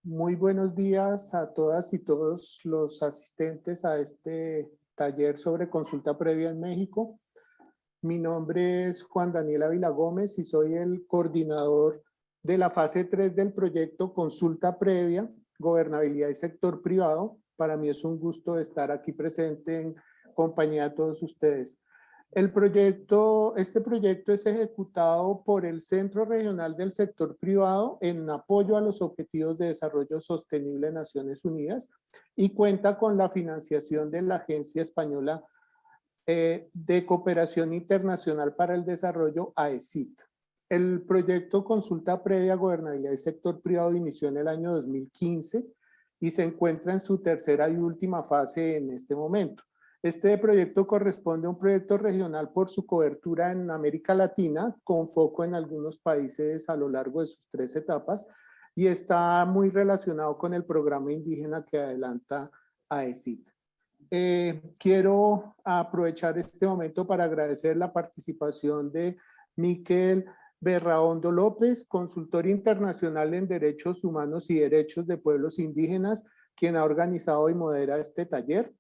Muy buenos días a todas y todos los asistentes a este taller sobre consulta previa en México. Mi nombre es Juan Daniel Ávila Gómez y soy el coordinador de la fase 3 del proyecto Consulta Previa, Gobernabilidad y Sector Privado. Para mí es un gusto estar aquí presente en compañía de todos ustedes. Este proyecto es ejecutado por el Centro Regional del Sector Privado en apoyo a los Objetivos de Desarrollo Sostenible de Naciones Unidas y cuenta con la financiación de la Agencia Española de Cooperación Internacional para el Desarrollo, AECID. El proyecto Consulta Previa, Gobernabilidad y Sector Privado inició en el año 2015 y se encuentra en su tercera y última fase en este momento. Este proyecto corresponde a un proyecto regional por su cobertura en América Latina, con foco en algunos países a lo largo de sus 3 etapas, y está muy relacionado con el programa indígena que adelanta AECID. Quiero aprovechar este momento para agradecer la participación de Miquel Berraondo López, consultor internacional en Derechos Humanos y Derechos de Pueblos Indígenas, quien ha organizado y modera este taller.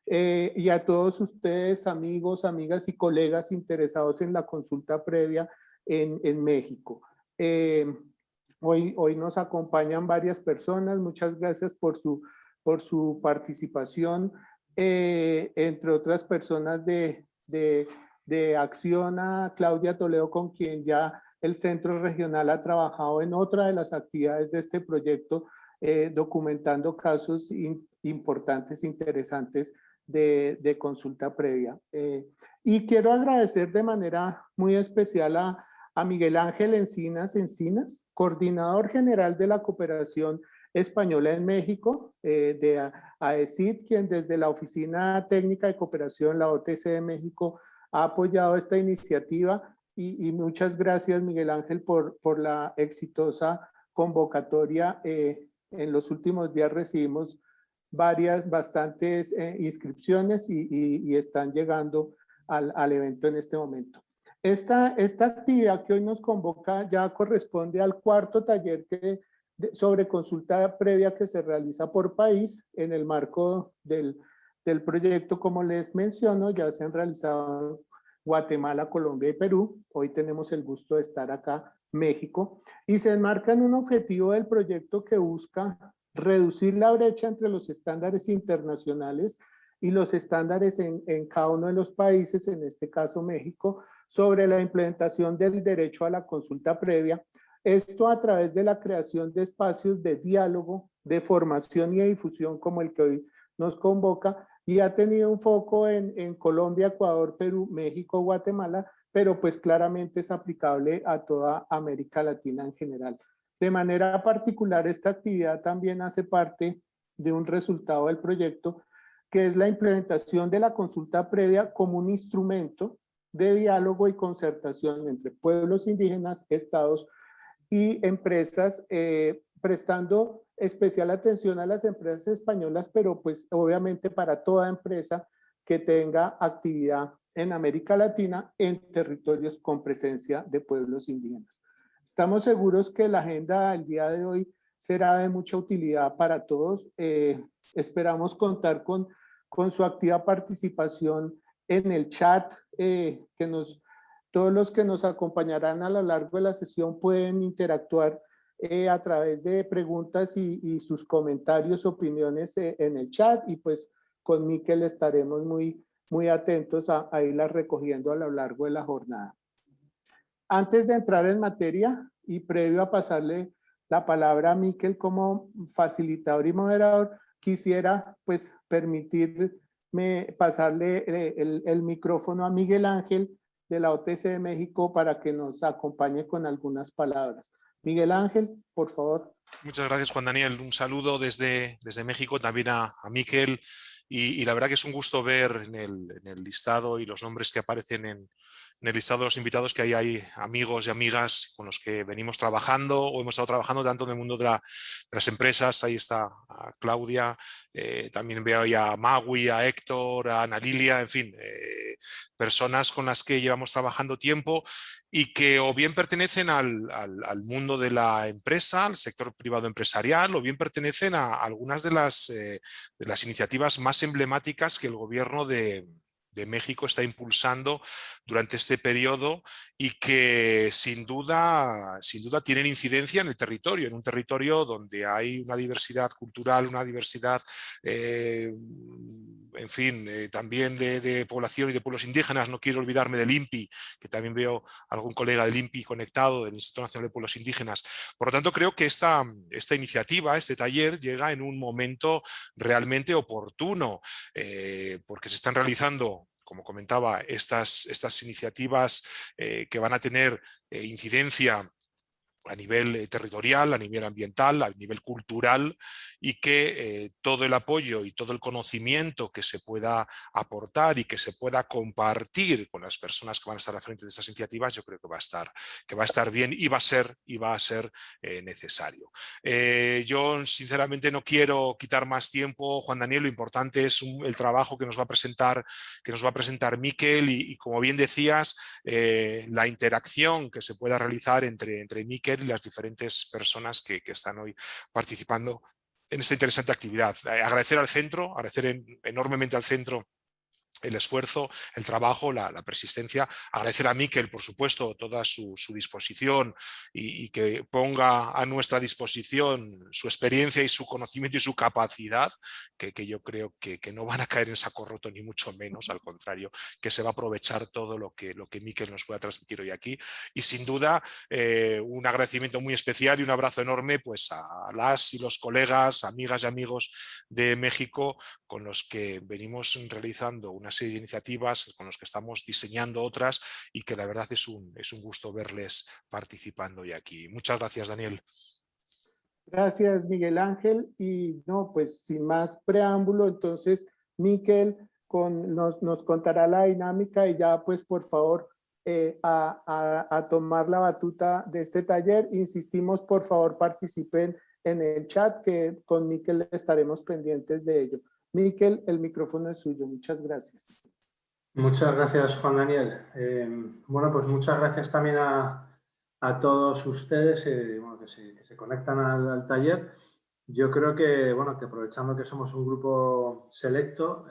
Y a todos ustedes, amigos, amigas y colegas interesados en la consulta previa en México. Hoy nos acompañan varias personas. Muchas gracias por su participación. Entre otras personas de Acción, a Claudia Toledo, con quien ya el Centro Regional ha trabajado en otra de las actividades de este proyecto, documentando casos importantes, interesantes de consulta previa. Y quiero agradecer de manera muy especial a Miguel Ángel Encinas, coordinador general de la Cooperación Española en México, de AECID, quien desde la Oficina Técnica de Cooperación, la OTC de México, ha apoyado esta iniciativa. Y muchas gracias, Miguel Ángel, por la exitosa convocatoria. En los últimos días recibimos bastantes inscripciones y están llegando al evento en este momento. Esta actividad que hoy nos convoca ya corresponde al cuarto taller sobre consulta previa que se realiza por país en el marco del proyecto. Como les menciono, ya se han realizado Guatemala, Colombia y Perú. Hoy tenemos el gusto de estar acá, México, y se enmarca en un objetivo del proyecto que busca reducir la brecha entre los estándares internacionales y los estándares en cada uno de los países, en este caso México, sobre la implementación del derecho a la consulta previa. Esto a través de la creación de espacios de diálogo, de formación y de difusión como el que hoy nos convoca, y ha tenido un foco en Colombia, Ecuador, Perú, México, Guatemala, pero pues claramente es aplicable a toda América Latina en general. De manera particular, esta actividad también hace parte de un resultado del proyecto, que es la implementación de la consulta previa como un instrumento de diálogo y concertación entre pueblos indígenas, estados y empresas, prestando especial atención a las empresas españolas, pero pues obviamente para toda empresa que tenga actividad en América Latina en territorios con presencia de pueblos indígenas. Estamos seguros que la agenda del día de hoy será de mucha utilidad para todos. Esperamos contar con su activa participación en el chat, todos los que nos acompañarán a lo largo de la sesión pueden interactuar a través de preguntas y sus comentarios, opiniones en el chat, y pues con Miquel estaremos muy atentos a irlas recogiendo a lo largo de la jornada. Antes de entrar en materia y previo a pasarle la palabra a Miquel como facilitador y moderador, quisiera pues permitirme pasarle el micrófono a Miguel Ángel de la OTC de México para que nos acompañe con algunas palabras. Miguel Ángel, por favor. Muchas gracias, Juan Daniel. Un saludo desde México también a Miquel. Y la verdad que es un gusto ver en el listado y los nombres que aparecen en el listado de los invitados que hay amigos y amigas con los que venimos trabajando o hemos estado trabajando tanto en el mundo de las empresas. Ahí está a Claudia, también veo ahí a Magui, a Héctor, a Ana Lilia, en fin, personas con las que llevamos trabajando tiempo y que o bien pertenecen al mundo de la empresa, al sector privado empresarial, o bien pertenecen a algunas de las iniciativas más emblemáticas que el gobierno de México está impulsando durante este periodo y que sin duda tienen incidencia en el territorio, en un territorio donde hay una diversidad cultural, una diversidad, en fin, también de población y de pueblos indígenas. No quiero olvidarme del INPI, que también veo algún colega del INPI conectado, del Instituto Nacional de Pueblos Indígenas. Por lo tanto, creo que esta iniciativa, este taller, llega en un momento realmente oportuno, porque se están realizando, como comentaba, estas iniciativas que van a tener incidencia a nivel territorial, a nivel ambiental, a nivel cultural, y que todo el apoyo y todo el conocimiento que se pueda aportar y que se pueda compartir con las personas que van a estar al frente de estas iniciativas, yo creo que va a estar bien y va a ser necesario. Yo sinceramente no quiero quitar más tiempo, Juan Daniel. Lo importante es el trabajo que nos va a presentar Miquel y como bien decías, la interacción que se pueda realizar entre Miquel y las diferentes personas que están hoy participando en esta interesante actividad. Agradecer al centro, agradecer enormemente al centro el esfuerzo, el trabajo, la persistencia. Agradecer a Miquel, por supuesto, toda su disposición y que ponga a nuestra disposición su experiencia y su conocimiento y su capacidad, que yo creo que no van a caer en saco roto, ni mucho menos, al contrario, que se va a aprovechar todo lo que Miquel nos pueda transmitir hoy aquí. Y sin duda, un agradecimiento muy especial y un abrazo enorme pues, a las y los colegas, amigas y amigos de México, con los que venimos realizando una serie de iniciativas, con los que estamos diseñando otras, y que la verdad es un gusto verles participando hoy aquí. Muchas gracias, Daniel. Gracias, Miguel Ángel. Y no, pues sin más preámbulo, entonces Miquel nos contará la dinámica y ya pues por favor a tomar la batuta de este taller. Insistimos, por favor participen en el chat, que con Miquel estaremos pendientes de ello. Miquel, el micrófono es suyo. Muchas gracias. Muchas gracias, Juan Daniel. Bueno, pues muchas gracias también a todos ustedes bueno, que se conectan al taller. Yo creo que, bueno, que aprovechando que somos un grupo selecto,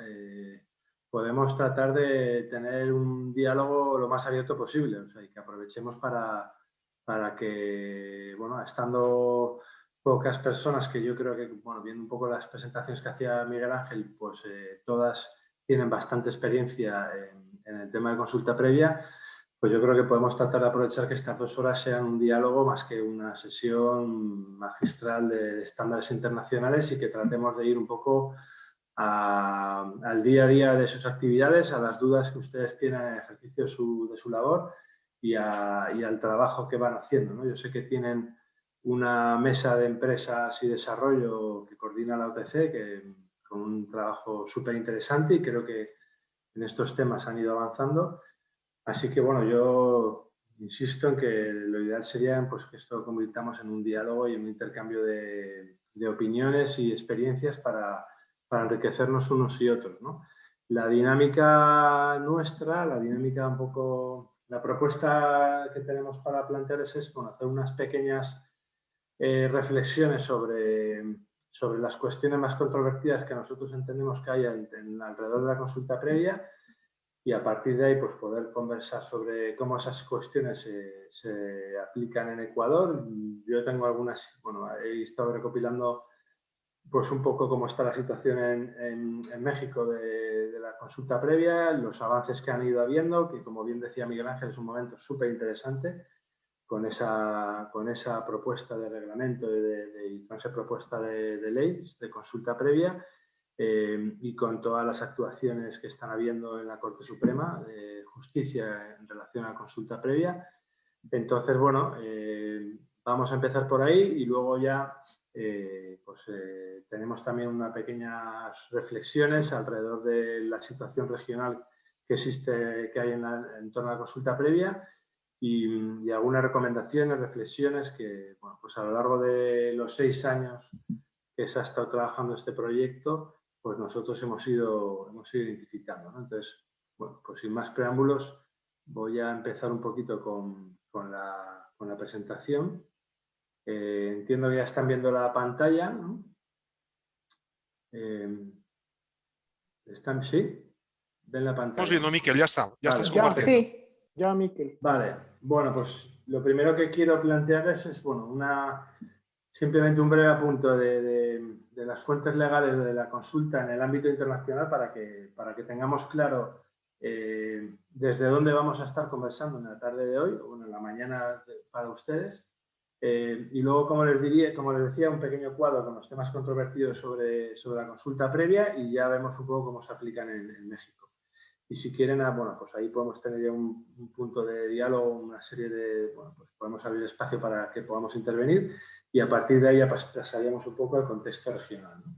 podemos tratar de tener un diálogo lo más abierto posible, o sea, y que aprovechemos para que, bueno, estando pocas personas, que yo creo que, bueno, viendo un poco las presentaciones que hacía Miguel Ángel, pues todas tienen bastante experiencia en el tema de consulta previa, pues yo creo que podemos tratar de aprovechar que estas 2 horas sean un diálogo más que una sesión magistral de estándares internacionales, y que tratemos de ir un poco al día a día de sus actividades, a las dudas que ustedes tienen en el ejercicio de su labor y al trabajo que van haciendo, ¿no? Yo sé que tienen una mesa de empresas y desarrollo que coordina la OTC, con un trabajo súper interesante, y creo que en estos temas han ido avanzando. Así que, bueno, yo insisto en que lo ideal sería pues, que esto lo convirtamos en un diálogo y en un intercambio de opiniones y experiencias para enriquecernos unos y otros, ¿no? La dinámica nuestra, la dinámica un poco, la propuesta que tenemos para plantearles es, bueno, hacer unas pequeñas reflexiones sobre las cuestiones más controvertidas que nosotros entendemos que hay alrededor de la consulta previa, y a partir de ahí pues poder conversar sobre cómo esas cuestiones se aplican en Ecuador. Yo tengo algunas, bueno, he estado recopilando pues un poco cómo está la situación en México de la consulta previa, los avances que han ido habiendo, que como bien decía Miguel Ángel es un momento súper interesante con esa propuesta de reglamento y con esa propuesta de ley de consulta previa. Y con todas las actuaciones que están habiendo en la Corte Suprema de Justicia en relación a la consulta previa. Entonces, bueno, vamos a empezar por ahí y luego ya tenemos también unas pequeñas reflexiones alrededor de la situación regional que existe, que hay en torno a la consulta previa, y algunas recomendaciones, reflexiones que, bueno, pues a lo largo de los 6 años que se ha estado trabajando este proyecto, pues nosotros hemos ido identificando, ¿no? Entonces, bueno, pues sin más preámbulos, voy a empezar un poquito con la presentación. Entiendo que ya están viendo la pantalla, ¿no? ¿Sí? ¿Ven la pantalla? Estamos viendo, Miquel, ya está. Ya Vale. estás Ya, compartiendo. sí, ya, Miquel. Vale, bueno, pues lo primero que quiero plantearles es, bueno, simplemente un breve apunto de las fuentes legales de la consulta en el ámbito internacional para que tengamos claro desde dónde vamos a estar conversando en la tarde de hoy, o bueno, en la mañana para ustedes. Y luego, como les decía, un pequeño cuadro con los temas controvertidos sobre la consulta previa y ya vemos un poco cómo se aplican en México. Y si quieren, bueno, pues ahí podemos tener ya un punto de diálogo, una serie de, bueno, pues podemos abrir espacio para que podamos intervenir y a partir de ahí ya pasaríamos un poco al contexto regional, ¿no?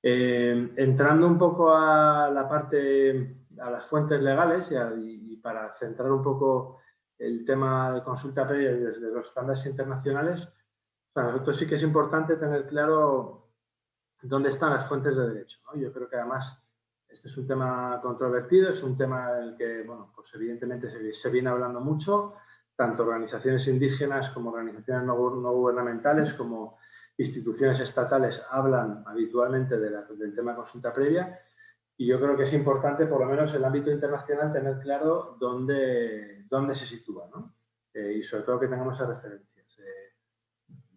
Entrando un poco a la parte, a las fuentes legales y para centrar un poco el tema de consulta previa desde los estándares internacionales, para nosotros sí que es importante tener claro dónde están las fuentes de derecho, ¿no? Yo creo que además este es un tema controvertido, es un tema del que, bueno, pues evidentemente se viene hablando mucho, tanto organizaciones indígenas como organizaciones no gubernamentales, como instituciones estatales hablan habitualmente del tema consulta previa y yo creo que es importante, por lo menos en el ámbito internacional, tener claro dónde se sitúa, ¿no? Y sobre todo que tengamos esas referencias.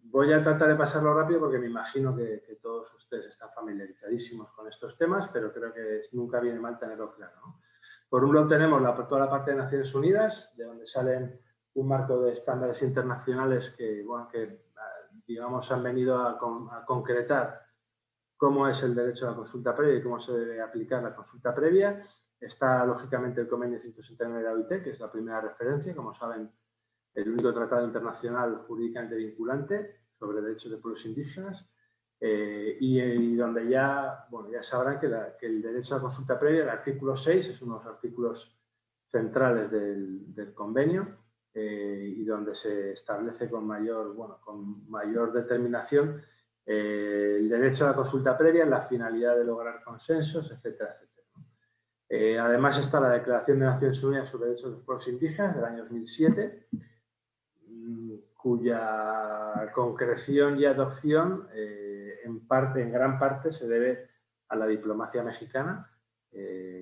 Voy a tratar de pasarlo rápido porque me imagino que todos ustedes están familiarizadísimos con estos temas, pero creo que nunca viene mal tenerlo claro, ¿no? Por un lado tenemos toda la parte de Naciones Unidas, de donde salen un marco de estándares internacionales que, bueno, digamos, han venido a concretar cómo es el derecho a la consulta previa y cómo se debe aplicar la consulta previa. Está, lógicamente, el Convenio 169 de la OIT, que es la primera referencia, como saben, el único tratado internacional jurídicamente vinculante sobre derechos de pueblos indígenas, y donde ya sabrán que el derecho a la consulta previa, el artículo 6, es uno de los artículos centrales del convenio, y donde se establece con mayor determinación el derecho a la consulta previa, la finalidad de lograr consensos, etcétera, etcétera. Además está la Declaración de Naciones Unidas sobre Derechos de los Pueblos Indígenas del año 2007, cuya concreción y adopción en gran parte se debe a la diplomacia mexicana.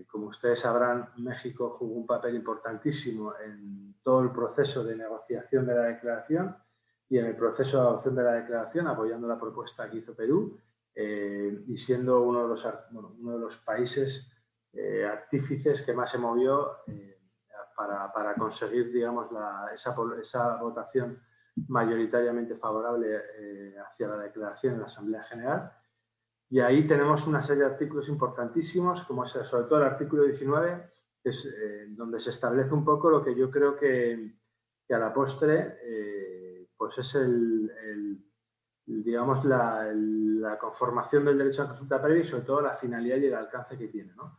Como ustedes sabrán, México jugó un papel importantísimo en todo el proceso de negociación de la declaración y en el proceso de adopción de la declaración, apoyando la propuesta que hizo Perú y siendo uno de los países artífices que más se movió para conseguir, digamos, esa votación mayoritariamente favorable hacia la declaración en la Asamblea General. Y ahí tenemos una serie de artículos importantísimos, como es sobre todo el artículo 19, que es donde se establece un poco lo que yo creo que a la postre pues es digamos, la conformación del derecho a consulta previa y sobre todo la finalidad y el alcance que tiene, ¿no?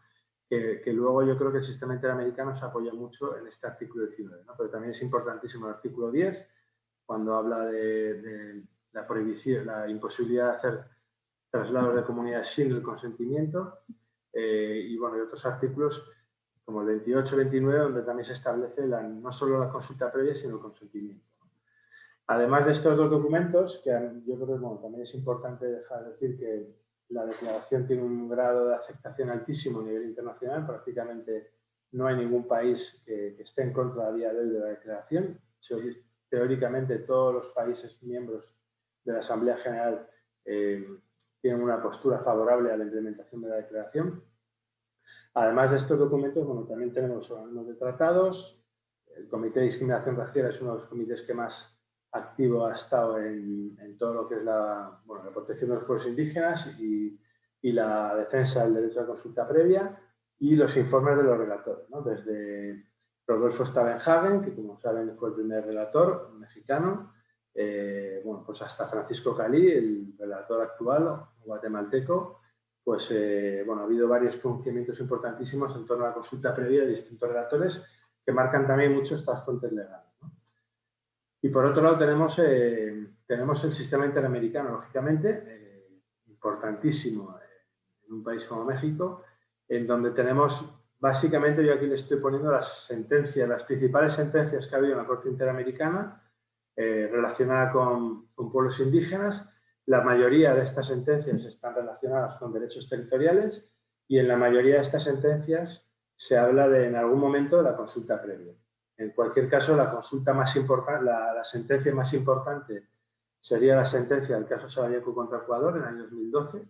Que luego yo creo que el sistema interamericano se apoya mucho en este artículo 19, ¿no? Pero también es importantísimo el artículo 10, cuando habla de la prohibición, la imposibilidad de hacer traslados de comunidades sin el consentimiento, y bueno, y otros artículos como el 28-29, donde también se establece no solo la consulta previa, sino el consentimiento. Además de estos dos documentos, que yo creo que también es importante dejar de decir que la declaración tiene un grado de aceptación altísimo a nivel internacional, prácticamente no hay ningún país que esté en contra a día de hoy de la declaración. Teóricamente todos los países miembros de la Asamblea General tienen una postura favorable a la implementación de la declaración. Además de estos documentos, bueno, también tenemos organismos de tratados. El Comité de Discriminación Racial es uno de los comités que más activo ha estado en todo lo que es la protección de los pueblos indígenas y la defensa del derecho a consulta previa y los informes de los relatores, ¿no? Desde Rodolfo Stavenhagen, que como saben fue el primer relator mexicano, pues hasta Francisco Calí, el relator actual guatemalteco, pues ha habido varios pronunciamientos importantísimos en torno a la consulta previa de distintos relatores que marcan también mucho estas fuentes legales, ¿no? Y por otro lado tenemos el sistema interamericano, lógicamente, importantísimo en un país como México, en donde tenemos básicamente yo aquí le estoy poniendo las sentencias, las principales sentencias que ha habido en la Corte Interamericana relacionada con pueblos indígenas. La mayoría de estas sentencias están relacionadas con derechos territoriales y en la mayoría de estas sentencias se habla en algún momento de la consulta previa. En cualquier caso, la consulta más importante, la sentencia más importante sería la sentencia del caso Sabayeku contra Ecuador en el año 2012,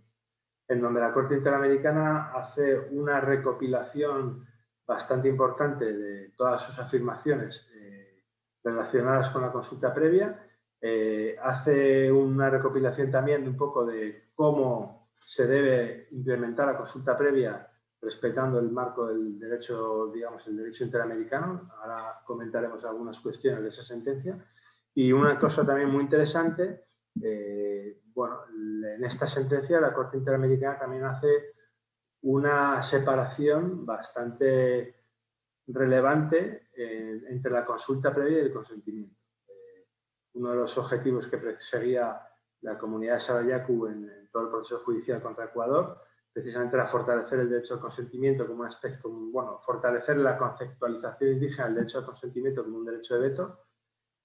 en donde la Corte Interamericana hace una recopilación bastante importante de todas sus afirmaciones relacionadas con la consulta previa. Hace una recopilación también un poco de cómo se debe implementar la consulta previa respetando el marco del derecho, digamos, el derecho interamericano. Ahora comentaremos algunas cuestiones de esa sentencia. Y una cosa también muy interesante, bueno, en esta sentencia la Corte Interamericana también hace una separación bastante relevante entre la consulta previa y el consentimiento. Uno de los objetivos que perseguía la comunidad de Sabayeku en todo el proceso judicial contra Ecuador precisamente era fortalecer el derecho al consentimiento como una especie, bueno, fortalecer la conceptualización indígena del derecho al consentimiento como un derecho de veto.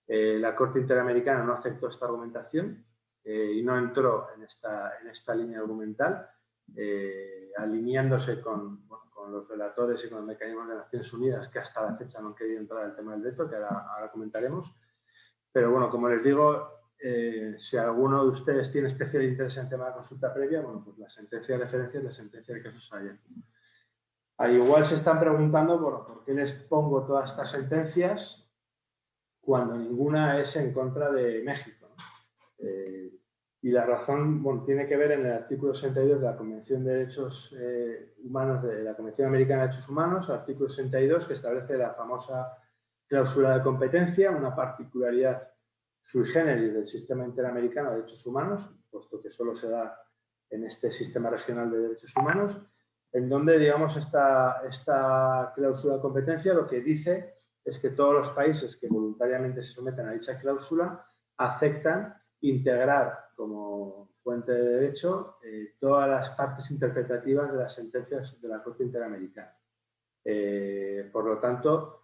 La Corte Interamericana no aceptó esta argumentación y no entró en esta línea argumental, alineándose con los relatores y con los mecanismos de Naciones Unidas que hasta la fecha no han querido entrar al tema del veto, que ahora comentaremos. Pero bueno, como les digo, si alguno de ustedes tiene especial interés en el tema de la consulta previa, bueno, pues la sentencia de referencia es la sentencia del caso Sabayeku. Al igual se están preguntando, bueno, ¿por qué les pongo todas estas sentencias cuando ninguna es en contra de México, ¿no? Y la razón, bueno, tiene que ver en el artículo 62 de la Convención de Derechos Humanos, de la Convención Americana de Derechos Humanos, artículo 62, que establece la famosa cláusula de competencia, una particularidad sui generis del sistema interamericano de derechos humanos, puesto que solo se da en este sistema regional de derechos humanos, en donde, digamos, esta cláusula de competencia lo que dice es que todos los países que voluntariamente se someten a dicha cláusula aceptan integrar como fuente de derecho todas las partes interpretativas de las sentencias de la Corte Interamericana. Por lo tanto,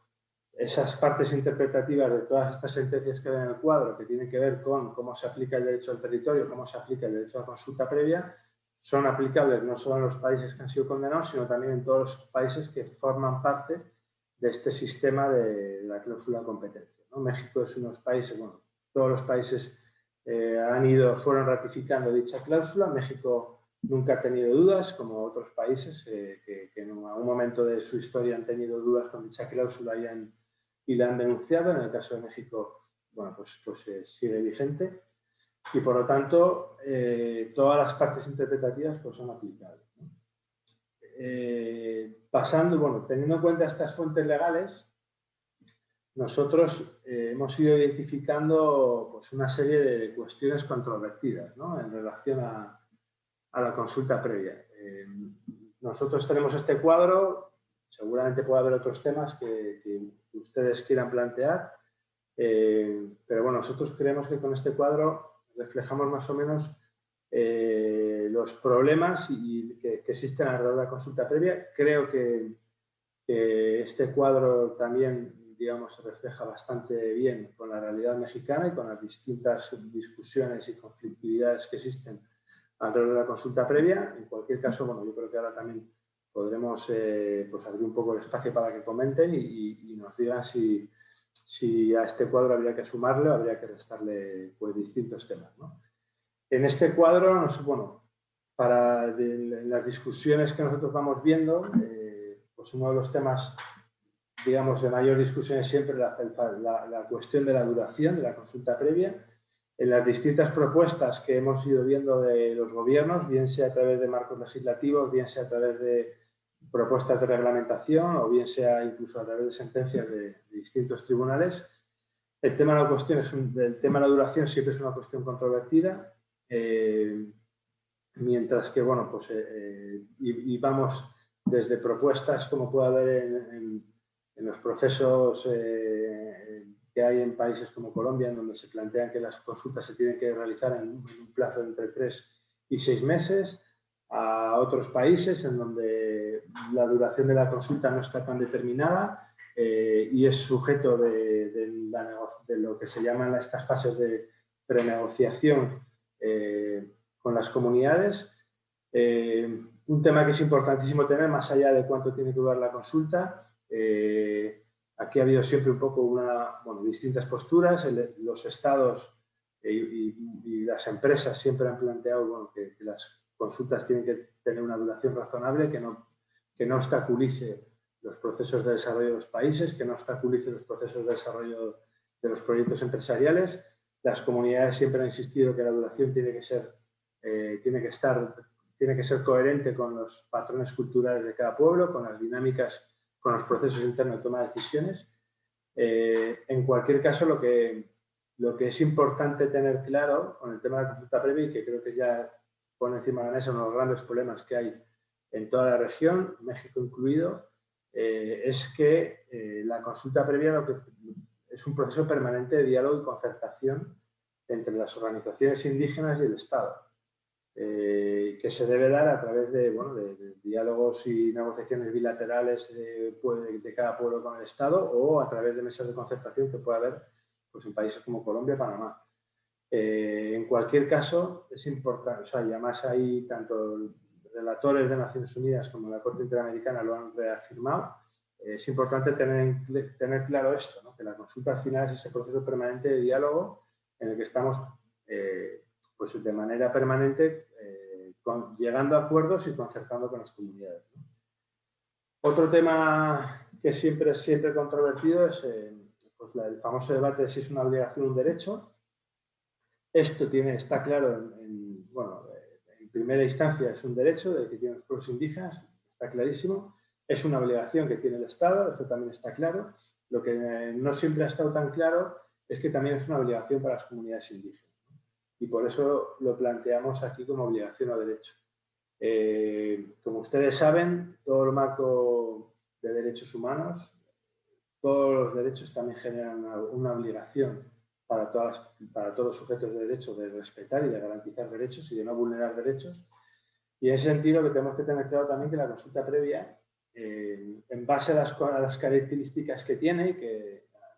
esas partes interpretativas de todas estas sentencias que ven en el cuadro, que tienen que ver con cómo se aplica el derecho al territorio, cómo se aplica el derecho a la consulta previa, son aplicables no solo en los países que han sido condenados, sino también en todos los países que forman parte de este sistema de la cláusula de competencia, ¿no? México es uno de los países, bueno, todos los países fueron ratificando dicha cláusula. México nunca ha tenido dudas, como otros países que en algún momento de su historia han tenido dudas con dicha cláusula y la han denunciado. En el caso de México, bueno, pues sigue vigente. Y por lo tanto, todas las partes interpretativas pues, son aplicables, ¿no? Teniendo en cuenta estas fuentes legales, nosotros hemos ido identificando pues, una serie de cuestiones controvertidas, ¿no? En relación a la consulta previa. Nosotros tenemos este cuadro, seguramente puede haber otros temas que ustedes quieran plantear, pero bueno, nosotros creemos que con este cuadro reflejamos más o menos los problemas que existen alrededor de la consulta previa. Creo que este cuadro también, digamos, se refleja bastante bien con la realidad mexicana y con las distintas discusiones y conflictividades que existen alrededor de la consulta previa. En cualquier caso, bueno, yo creo que ahora también podremos pues abrir un poco el espacio para que comenten y nos digan si a este cuadro habría que sumarle o habría que restarle pues, distintos temas, ¿no? En este cuadro, bueno, para las discusiones que nosotros vamos viendo, pues uno de los temas, digamos, de mayor discusión es siempre la cuestión de la duración de la consulta previa. En las distintas propuestas que hemos ido viendo de los gobiernos, bien sea a través de marcos legislativos, bien sea a través de propuestas de reglamentación o bien sea incluso a través de sentencias de distintos tribunales, el tema de la duración siempre es una cuestión controvertida, mientras que, bueno, pues y vamos desde propuestas como puede haber en los procesos que hay en países como Colombia, en donde se plantean que las consultas se tienen que realizar en un plazo de entre 3 y 6 meses, a otros países en donde la duración de la consulta no está tan determinada y es sujeto de lo que se llaman estas fases de prenegociación con las comunidades. Un tema que es importantísimo tener, más allá de cuánto tiene que durar la consulta, aquí ha habido siempre un poco distintas posturas. Los estados y las empresas siempre han planteado que las consultas tienen que tener una duración razonable, que no obstaculice los procesos de desarrollo de los países, que no obstaculice los procesos de desarrollo de los proyectos empresariales. Las comunidades siempre han insistido que la duración tiene que ser coherente con los patrones culturales de cada pueblo, con las dinámicas, con los procesos internos de toma de decisiones. En cualquier caso, lo que es importante tener claro con el tema de la consulta previa, y que creo que ya pone encima de la mesa uno de los grandes problemas que hay en toda la región, México incluido, es que la consulta previa es un proceso permanente de diálogo y concertación entre las organizaciones indígenas y el Estado, que se debe dar a través de diálogos y negociaciones bilaterales de cada pueblo con el Estado, o a través de mesas de concertación que puede haber pues, en países como Colombia y Panamá. En cualquier caso, es importante, y además hay tanto relatores de Naciones Unidas como la Corte Interamericana lo han reafirmado. Es importante tener claro esto, ¿no? Que la consulta al final es ese proceso permanente de diálogo en el que estamos pues de manera permanente llegando a acuerdos y concertando con las comunidades, ¿no? Otro tema que siempre es controvertido es pues el famoso debate de si es una obligación o un derecho. Esto está claro en primera instancia es un derecho de que tienen los pueblos indígenas, está clarísimo. Es una obligación que tiene el Estado, esto también está claro. Lo que no siempre ha estado tan claro es que también es una obligación para las comunidades indígenas. Y por eso lo planteamos aquí como obligación o derecho. Como ustedes saben, todo el marco de derechos humanos, todos los derechos también generan una obligación para todos los sujetos de derecho de respetar y de garantizar derechos y de no vulnerar derechos. Y en ese sentido que tenemos que tener claro también que la consulta previa, en base a las características que tiene,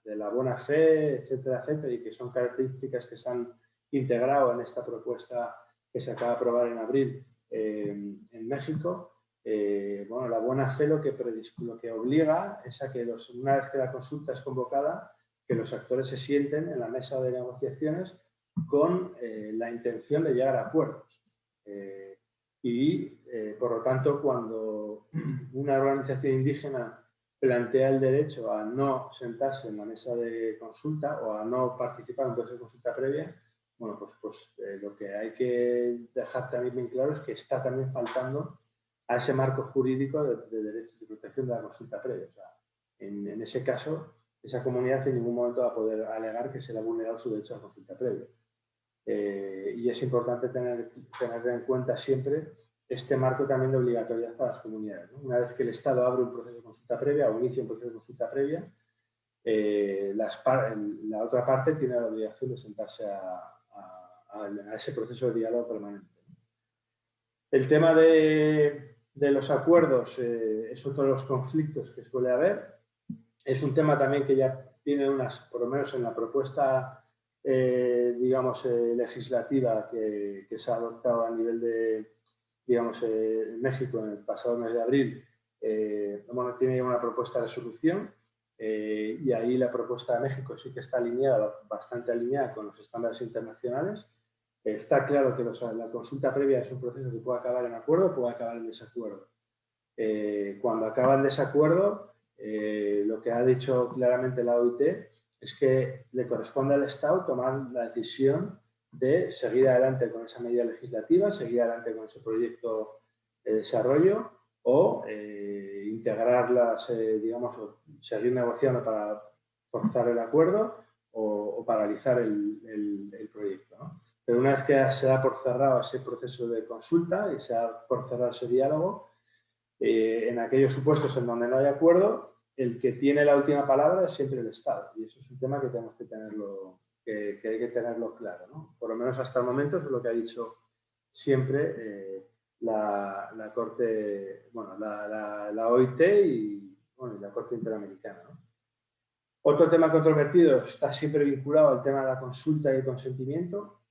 de la buena fe, etcétera, etcétera, y que son características que se han integrado en esta propuesta que se acaba de aprobar en abril en México, la buena fe lo que obliga es a que una vez que la consulta es convocada, que los actores se sienten en la mesa de negociaciones con la intención de llegar a acuerdos. Por lo tanto, cuando una organización indígena plantea el derecho a no sentarse en la mesa de consulta o a no participar en un proceso de consulta previa, lo que hay que dejar también bien claro es que está también faltando a ese marco jurídico de derecho de protección de la consulta previa. O sea, en ese caso, esa comunidad en ningún momento va a poder alegar que se le ha vulnerado su derecho a la consulta previa. Y es importante tener en cuenta siempre este marco también de obligatoriedad para las comunidades, ¿no? Una vez que el Estado abre un proceso de consulta previa o inicia un proceso de consulta previa, la otra parte tiene la obligación de sentarse a ese proceso de diálogo permanente. El tema de los acuerdos es otro de los conflictos que suele haber. Es un tema también que ya tiene por lo menos en la propuesta legislativa que se ha adoptado a nivel de, México en el pasado mes de abril, tiene una propuesta de resolución y ahí la propuesta de México sí que está bastante alineada con los estándares internacionales. Está claro que la consulta previa es un proceso que puede acabar en acuerdo o puede acabar en desacuerdo. Cuando acaba en desacuerdo, lo que ha dicho claramente la OIT es que le corresponde al Estado tomar la decisión de seguir adelante con esa medida legislativa, seguir adelante con ese proyecto de desarrollo o integrarlas, o seguir negociando para forzar el acuerdo o paralizar el proyecto, ¿no? Pero una vez que se da por cerrado ese proceso de consulta y se da por cerrado ese diálogo, en aquellos supuestos en donde no hay acuerdo, el que tiene la última palabra es siempre el Estado. Y eso es un tema que tenemos que tenerlo, que hay que tenerlo claro, ¿no? Por lo menos hasta el momento es lo que ha dicho siempre la Corte, bueno, la OIT y, bueno, y la Corte Interamericana, ¿no? Otro tema controvertido está siempre vinculado al tema de la consulta y el consentimiento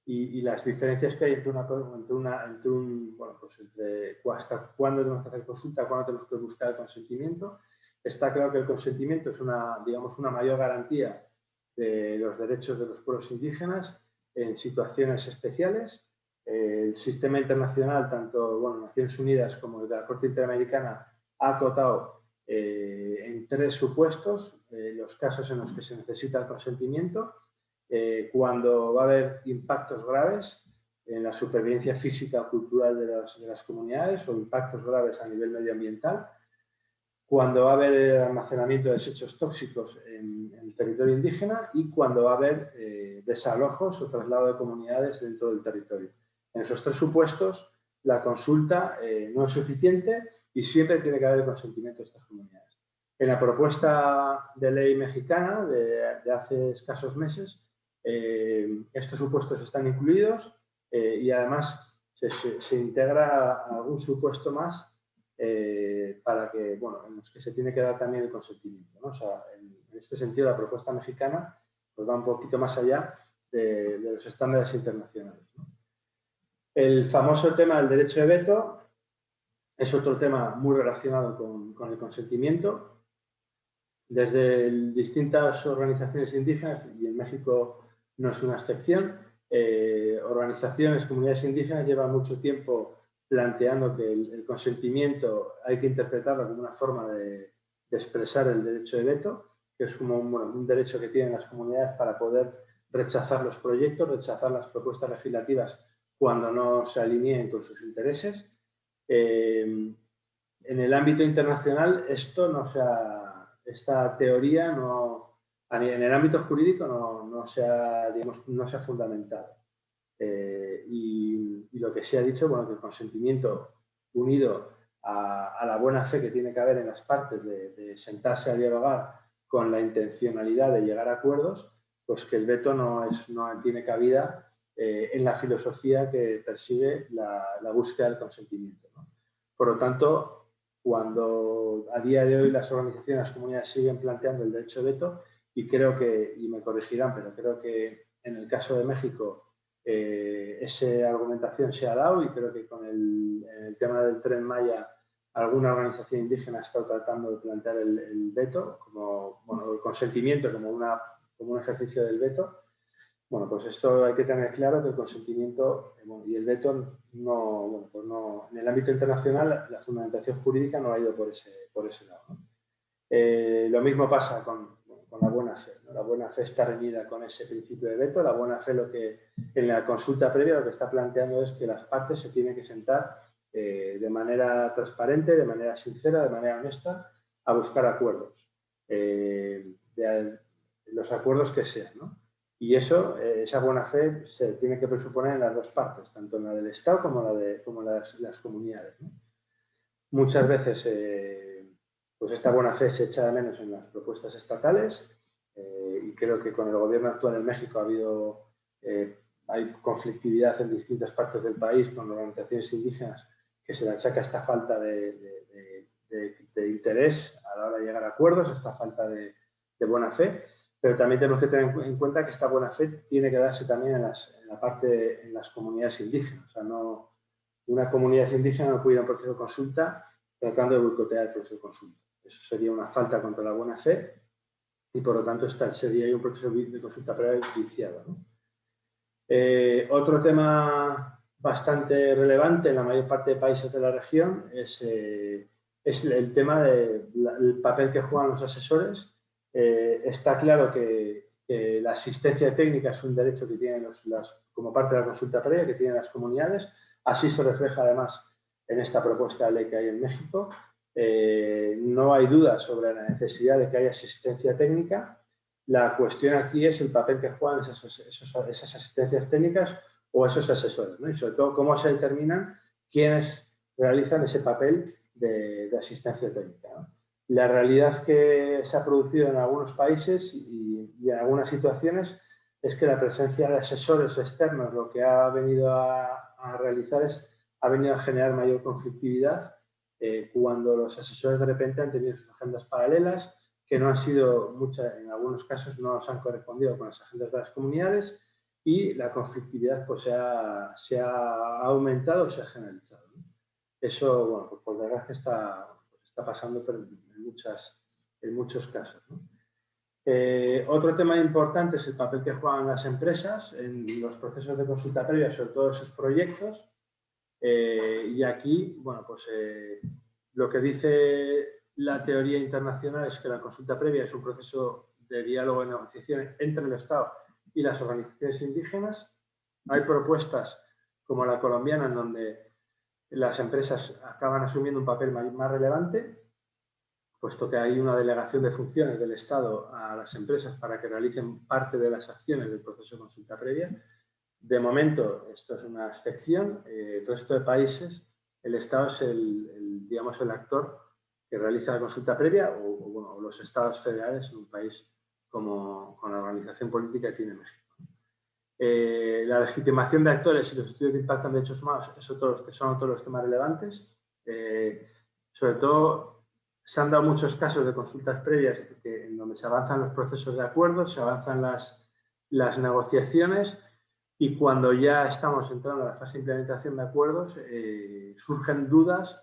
y las diferencias que hay entre hasta cuándo tenemos que hacer consulta, cuándo tenemos que buscar el consentimiento. Está claro que el consentimiento es digamos, una mayor garantía de los derechos de los pueblos indígenas en situaciones especiales. El sistema internacional, tanto Naciones Unidas como la Corte Interamericana, ha acotado en 3 supuestos los casos en los que se necesita el consentimiento: cuando va a haber impactos graves en la supervivencia física o cultural de las comunidades o impactos graves a nivel medioambiental; cuando va a haber almacenamiento de desechos tóxicos en el territorio indígena; y cuando va a haber desalojos o traslado de comunidades dentro del territorio. En esos 3 supuestos, la consulta no es suficiente y siempre tiene que haber el consentimiento de estas comunidades. En la propuesta de ley mexicana de hace escasos meses, estos supuestos están incluidos y además se integra algún supuesto más para que, en los que se tiene que dar también el consentimiento, ¿no? O sea, en este sentido, la propuesta mexicana pues va un poquito más allá de los estándares internacionales, ¿no? El famoso tema del derecho de veto es otro tema muy relacionado con el consentimiento. Desde distintas organizaciones indígenas, y en México no es una excepción, organizaciones, comunidades indígenas llevan mucho tiempo planteando que el consentimiento hay que interpretarlo como una forma de expresar el derecho de veto, que es como un derecho que tienen las comunidades para poder rechazar los proyectos, rechazar las propuestas legislativas cuando no se alineen con sus intereses. En el ámbito internacional esta teoría en el ámbito jurídico no se ha fundamentado. Y lo que se ha dicho, que el consentimiento unido a la buena fe que tiene que haber en las partes de sentarse a dialogar con la intencionalidad de llegar a acuerdos, pues que el veto no tiene cabida en la filosofía que persigue la búsqueda del consentimiento, ¿no? Por lo tanto, cuando a día de hoy las organizaciones, las comunidades siguen planteando el derecho de veto, y me corregirán, pero creo que en el caso de México esa argumentación se ha dado, y creo que con el tema del Tren Maya alguna organización indígena ha estado tratando de plantear el veto, el consentimiento como un ejercicio del veto. Pues esto hay que tener claro, que el consentimiento y el veto en el ámbito internacional la fundamentación jurídica no ha ido por ese lado, ¿no? Lo mismo pasa con la buena fe, ¿no? La buena fe está reñida con ese principio de veto. La buena fe, en la consulta previa, lo que está planteando es que las partes se tienen que sentar de manera transparente, de manera sincera, de manera honesta, a buscar acuerdos, los acuerdos que sean, ¿no? Y esa buena fe se tiene que presuponer en las 2 partes, tanto en la del Estado como las comunidades, ¿no? Muchas veces pues esta buena fe se echa de menos en las propuestas estatales, y creo que con el gobierno actual en México hay conflictividad en distintas partes del país con organizaciones indígenas que se le achaca esta falta de interés a la hora de llegar a acuerdos, esta falta de buena fe. Pero también tenemos que tener en cuenta que esta buena fe tiene que darse también en las comunidades indígenas. O sea, una comunidad indígena no puede ir a un proceso de consulta tratando de boicotear el proceso de consulta. Eso sería una falta contra la buena fe y, por lo tanto, sería ahí un proceso de consulta previa viciado, ¿no? Otro tema bastante relevante en la mayor parte de países de la región es el tema del papel que juegan los asesores. Está claro que la asistencia técnica es un derecho que tienen como parte de la consulta previa, que tienen las comunidades. Así se refleja además en esta propuesta de ley que hay en México. No hay duda sobre la necesidad de que haya asistencia técnica. La cuestión aquí es el papel que juegan esas asistencias técnicas o esos asesores, ¿no? Y sobre todo cómo se determinan quiénes realizan ese papel de asistencia técnica, ¿no? La realidad que se ha producido en algunos países y en algunas situaciones es que la presencia de asesores externos lo que ha venido a realizar ha venido a generar mayor conflictividad cuando los asesores de repente han tenido sus agendas paralelas, que no han sido muchas, en algunos casos no se han correspondido con las agendas de las comunidades, y la conflictividad pues se ha aumentado o se ha generalizado, ¿no? Eso, bueno, pues por desgracia está pasando en muchos casos, ¿no? Otro tema importante es el papel que juegan las empresas en los procesos de consulta previa, sobre todo sus proyectos. Y aquí, bueno, pues lo que dice la teoría internacional es que la consulta previa es un proceso de diálogo y negociación entre el Estado y las organizaciones indígenas. Hay propuestas como la colombiana en donde las empresas acaban asumiendo un papel más relevante, puesto que hay una delegación de funciones del Estado a las empresas para que realicen parte de las acciones del proceso de consulta previa. De momento, esto es una excepción. El resto de países, el Estado es digamos, el actor que realiza la consulta previa, o los estados federales en un país con la organización política que tiene México. La legitimación de actores y los estudios de impacto en derechos humanos son todos los temas relevantes. Sobre todo, se han dado muchos casos de consultas previas en donde se avanzan los procesos de acuerdo, se avanzan las negociaciones, y cuando ya estamos entrando en la fase de implementación de acuerdos, surgen dudas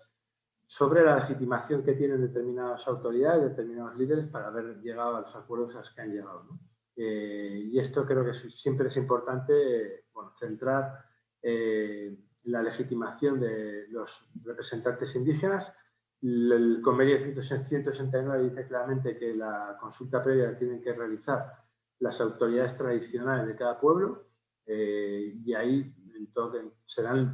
sobre la legitimación que tienen determinadas autoridades, determinados líderes para haber llegado a los acuerdos a los que han llegado, ¿no? Y esto creo que siempre es importante, bueno, centrar la legitimación de los representantes indígenas. El convenio 169 dice claramente que la consulta previa la tienen que realizar las autoridades tradicionales de cada pueblo, y ahí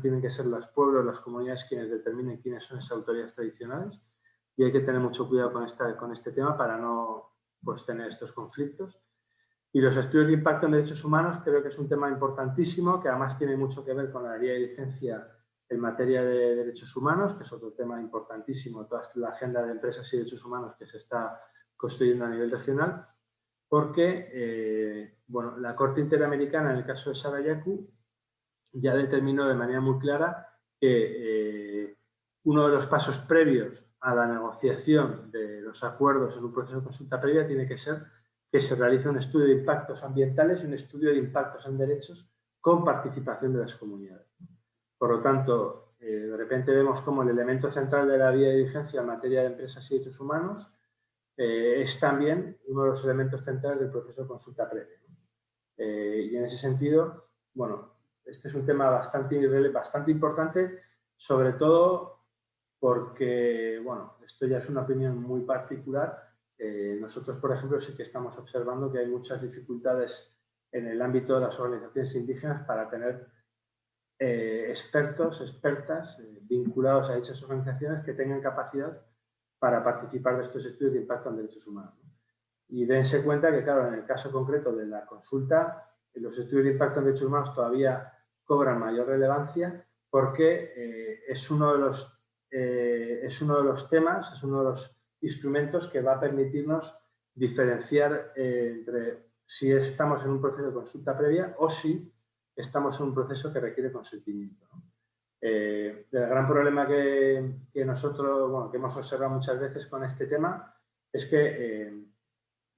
tienen que ser los pueblos, las comunidades quienes determinen quiénes son esas autoridades tradicionales, y hay que tener mucho cuidado con este tema para no tener estos conflictos. Y los estudios de impacto en derechos humanos creo que es un tema importantísimo, que además tiene mucho que ver con la guía de diligencia en materia de derechos humanos, que es otro tema importantísimo, toda la agenda de empresas y derechos humanos que se está construyendo a nivel regional, porque bueno, la Corte Interamericana, en el caso de Sarayaku, ya determinó de manera muy clara que uno de los pasos previos a la negociación de los acuerdos en un proceso de consulta previa tiene que ser que se realice un estudio de impactos ambientales y un estudio de impactos en derechos con participación de las comunidades. Por lo tanto, de repente vemos como el elemento central de la guía de diligencia en materia de empresas y derechos humanos es también uno de los elementos centrales del proceso de consulta previa, ¿no? Y en ese sentido, bueno, este es un tema bastante importante, sobre todo porque, bueno, esto ya es una opinión muy particular. Nosotros, por ejemplo, sí que estamos observando que hay muchas dificultades en el ámbito de las organizaciones indígenas para tener expertas vinculados a dichas organizaciones que tengan capacidad para participar de estos estudios de impacto en derechos humanos, ¿no? Y dense cuenta que, claro, en el caso concreto de la consulta, los estudios de impacto en derechos humanos todavía cobran mayor relevancia porque es uno de los temas, es uno de los instrumentos que va a permitirnos diferenciar entre si estamos en un proceso de consulta previa o si estamos en un proceso que requiere consentimiento, ¿no? El gran problema que nosotros, bueno, que hemos observado muchas veces con este tema es que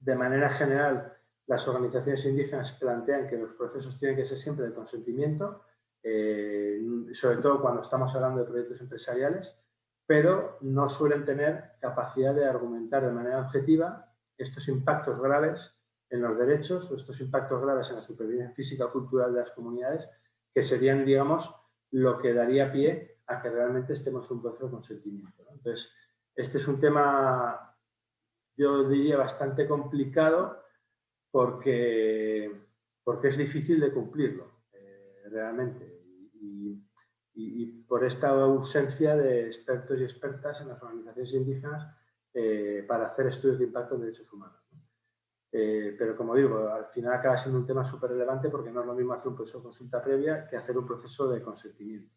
de manera general las organizaciones indígenas plantean que los procesos tienen que ser siempre de consentimiento, sobre todo cuando estamos hablando de proyectos empresariales, pero no suelen tener capacidad de argumentar de manera objetiva estos impactos graves en los derechos o estos impactos graves en la supervivencia física o cultural de las comunidades, que serían, digamos, lo que daría pie a que realmente estemos en un proceso de consentimiento, ¿no? Entonces, este es un tema, yo diría, bastante complicado porque es difícil de cumplirlo realmente, y por esta ausencia de expertos y expertas en las organizaciones indígenas para hacer estudios de impacto en derechos humanos, ¿no? Pero como digo, al final acaba siendo un tema súper relevante porque no es lo mismo hacer un proceso de consulta previa que hacer un proceso de consentimiento.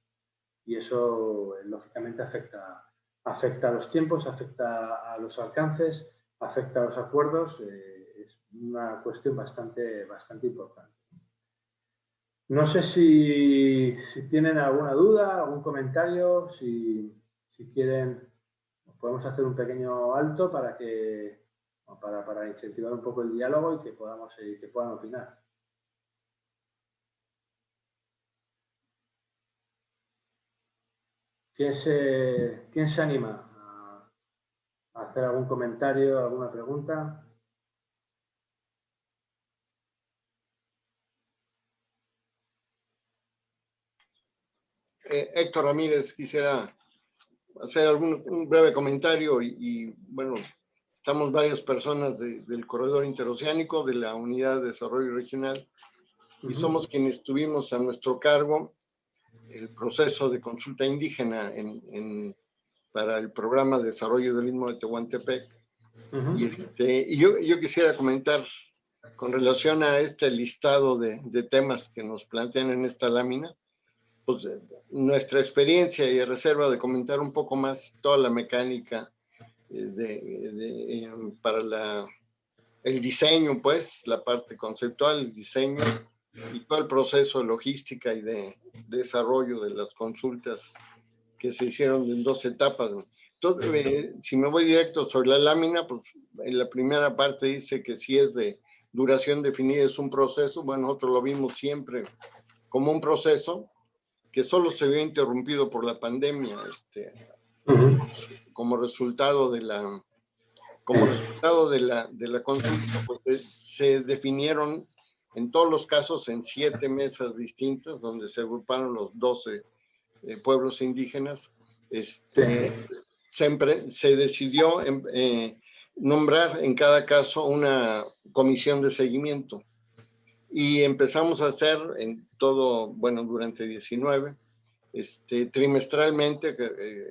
Y eso, lógicamente, afecta a los tiempos, afecta a los alcances, afecta a los acuerdos. Es una cuestión bastante importante. No sé si tienen alguna duda, algún comentario, si quieren, podemos hacer un pequeño alto para incentivar un poco el diálogo y que puedan opinar. ¿Quién se anima a hacer algún comentario, alguna pregunta? Héctor Ramírez, quisiera hacer un breve comentario y bueno, estamos varias personas del corredor interoceánico, de la Unidad de Desarrollo Regional, y somos quienes tuvimos a nuestro cargo el proceso de consulta indígena para el programa de desarrollo del Istmo de Tehuantepec. Y yo quisiera comentar con relación a este listado de temas que nos plantean en esta lámina, pues nuestra experiencia y a reserva de comentar un poco más toda la mecánica para el diseño, pues, la parte conceptual, el diseño y todo el proceso de logística y de desarrollo de las consultas que se hicieron en 2 etapas. Entonces, si me voy directo sobre la lámina, pues en la primera parte dice que si es de duración definida es un proceso. Bueno, nosotros lo vimos siempre como un proceso que solo se vio interrumpido por la pandemia, como resultado de la consulta, pues se definieron en todos los casos en 7 mesas distintas, donde se agruparon los 12 pueblos indígenas. Se decidió nombrar en cada caso una comisión de seguimiento y empezamos a hacer en todo, bueno, durante 19, trimestralmente,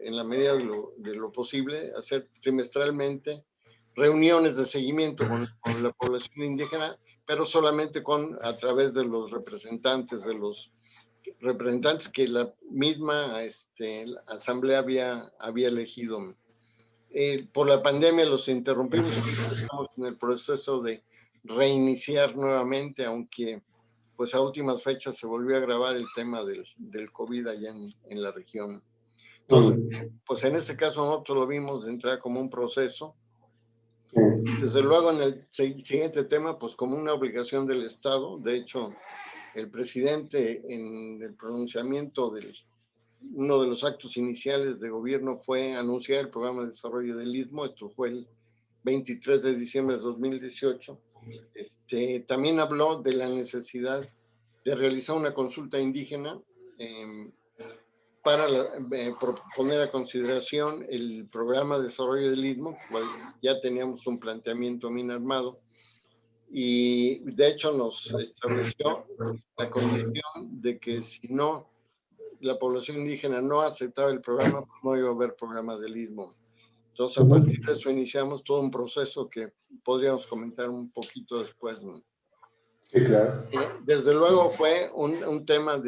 en la medida de lo posible, hacer trimestralmente reuniones de seguimiento con la población indígena, pero solamente a través de los representantes que la misma la asamblea había elegido. Por la pandemia los interrumpimos, estamos en el proceso de reiniciar nuevamente, aunque pues a últimas fechas se volvió a agravar el tema del COVID allá en la región. Entonces, pues en este caso nosotros lo vimos de entrada como un proceso. Desde luego en el siguiente tema, pues como una obligación del Estado. De hecho, el presidente en el pronunciamiento uno de los actos iniciales de gobierno fue anunciar el programa de desarrollo del Istmo. Esto fue el 23 de diciembre de 2018. También habló de la necesidad de realizar una consulta indígena para poner a consideración el programa de desarrollo del Istmo, cual ya teníamos un planteamiento bien armado, y de hecho nos estableció la condición de que si no, la población indígena no aceptaba el programa, pues no iba a haber programa del Istmo. Entonces, a partir de eso iniciamos todo un proceso que podríamos comentar un poquito después, ¿no? Sí, claro. Desde luego fue un tema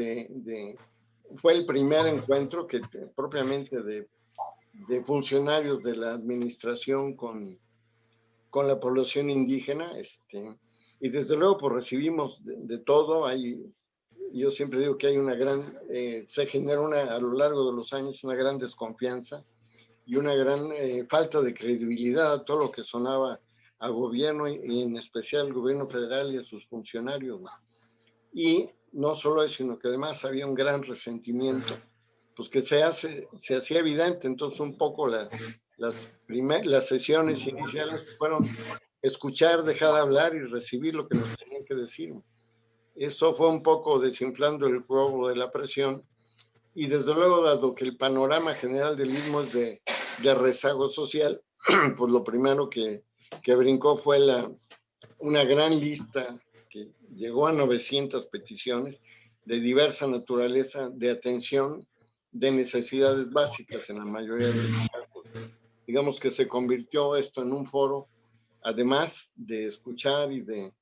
fue el primer encuentro que propiamente de funcionarios de la administración con la población indígena, y desde luego pues recibimos de todo. Yo siempre digo que hay una gran, se genera a lo largo de los años una gran desconfianza y una gran falta de credibilidad a todo lo que sonaba a gobierno y en especial al gobierno federal y a sus funcionarios, ¿no? Y no solo eso, sino que además había un gran resentimiento, pues que se hacía evidente. Entonces un poco las sesiones iniciales fueron escuchar, dejar de hablar y recibir lo que nos tenían que decir. Eso fue un poco desinflando el globo de la presión, y desde luego, dado que el panorama general del Istmo es de rezago social, pues lo primero que brincó fue una gran lista que llegó a 900 peticiones de diversa naturaleza, de atención de necesidades básicas en la mayoría de los casos. Digamos que se convirtió esto en un foro, además de escuchar y de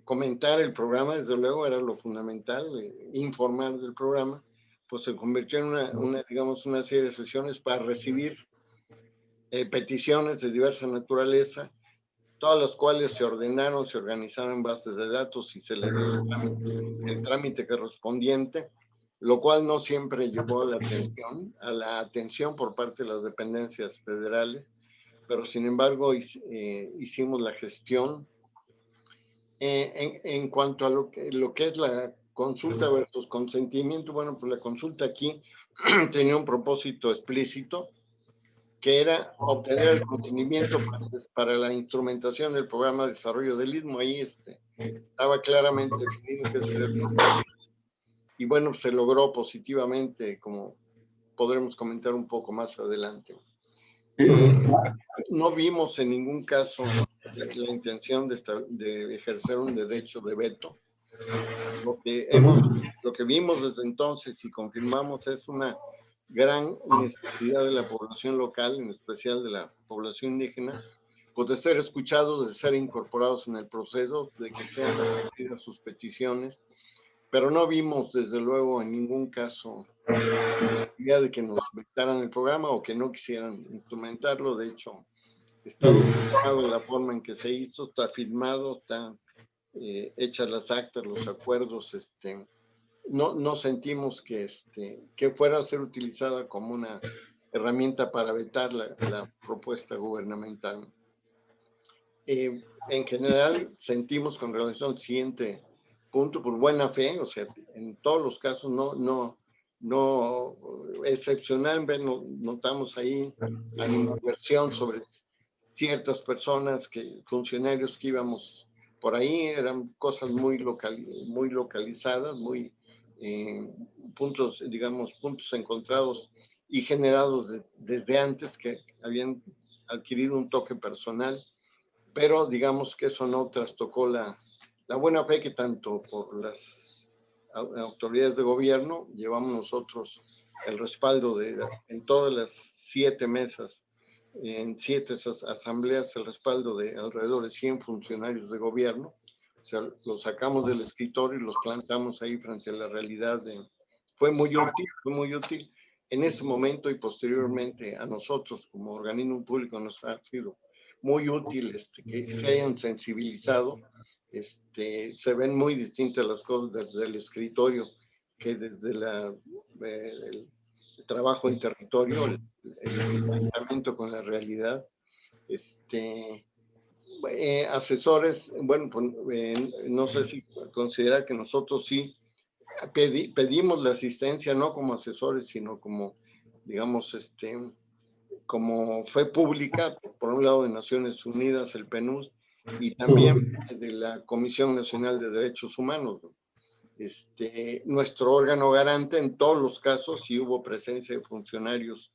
comentar el programa. Desde luego era lo fundamental, informar del programa, pues se convirtió en digamos, una serie de sesiones para recibir peticiones de diversa naturaleza, todas las cuales se ordenaron, se organizaron en bases de datos y se le dio el trámite correspondiente, lo cual no siempre llevó a la atención por parte de las dependencias federales, pero sin embargo hicimos la gestión. En cuanto a lo que es la consulta versus consentimiento, bueno, pues la consulta aquí tenía un propósito explícito, que era obtener el consentimiento para la instrumentación del programa de desarrollo del Istmo. Ahí estaba claramente definido que ese era el propósito. Y bueno, se logró positivamente, como podremos comentar un poco más adelante. No vimos en ningún caso la intención de ejercer un derecho de veto. Lo que vimos desde entonces y confirmamos es una gran necesidad de la población local, en especial de la población indígena, pues de ser escuchados, de ser incorporados en el proceso, de que sean atendidas sus peticiones, pero no vimos desde luego en ningún caso la idea de que nos vetaran el programa o que no quisieran instrumentarlo. De hecho, está documentado la forma en que se hizo, está firmado, están hechas las actas, los acuerdos. No sentimos que fuera a ser utilizada como una herramienta para vetar la propuesta gubernamental. En general, sentimos con relación al siguiente punto, por buena fe, o sea, en todos los casos no excepcionalmente notamos ahí animadversión sobre ciertas personas, funcionarios que íbamos por ahí, eran cosas muy localizadas, muy puntos encontrados y generados desde antes, que habían adquirido un toque personal, pero digamos que eso no trastocó la buena fe que tanto por las autoridades de gobierno llevamos nosotros el respaldo en todas las 7 mesas, en 7 asambleas, el respaldo de alrededor de 100 funcionarios de gobierno. O sea, los sacamos del escritorio y los plantamos ahí frente a la realidad. Fue muy útil en ese momento, y posteriormente a nosotros como organismo público nos ha sido muy útil que se hayan sensibilizado. Se ven muy distintas las cosas desde el escritorio que desde el trabajo en territorio, el enfrentamiento con la realidad. Asesores, bueno, pues, no sé si considerar que nosotros sí pedimos la asistencia, no como asesores, sino como, digamos, como fue pública, por un lado de Naciones Unidas, el PNUD, y también de la Comisión Nacional de Derechos Humanos. Nuestro órgano garante en todos los casos, sí hubo presencia de funcionarios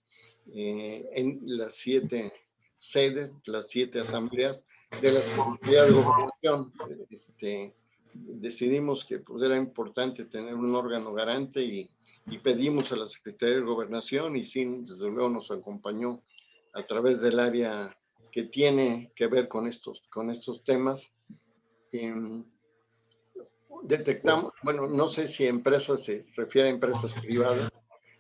en las 7 sedes, las 7 asambleas de la Secretaría de Gobernación. Decidimos que pues, era importante tener un órgano garante y pedimos a la Secretaría de Gobernación, y sí, desde luego nos acompañó a través del área que tiene que ver con estos temas. Detectamos, bueno, no sé si empresas se refiere a empresas privadas.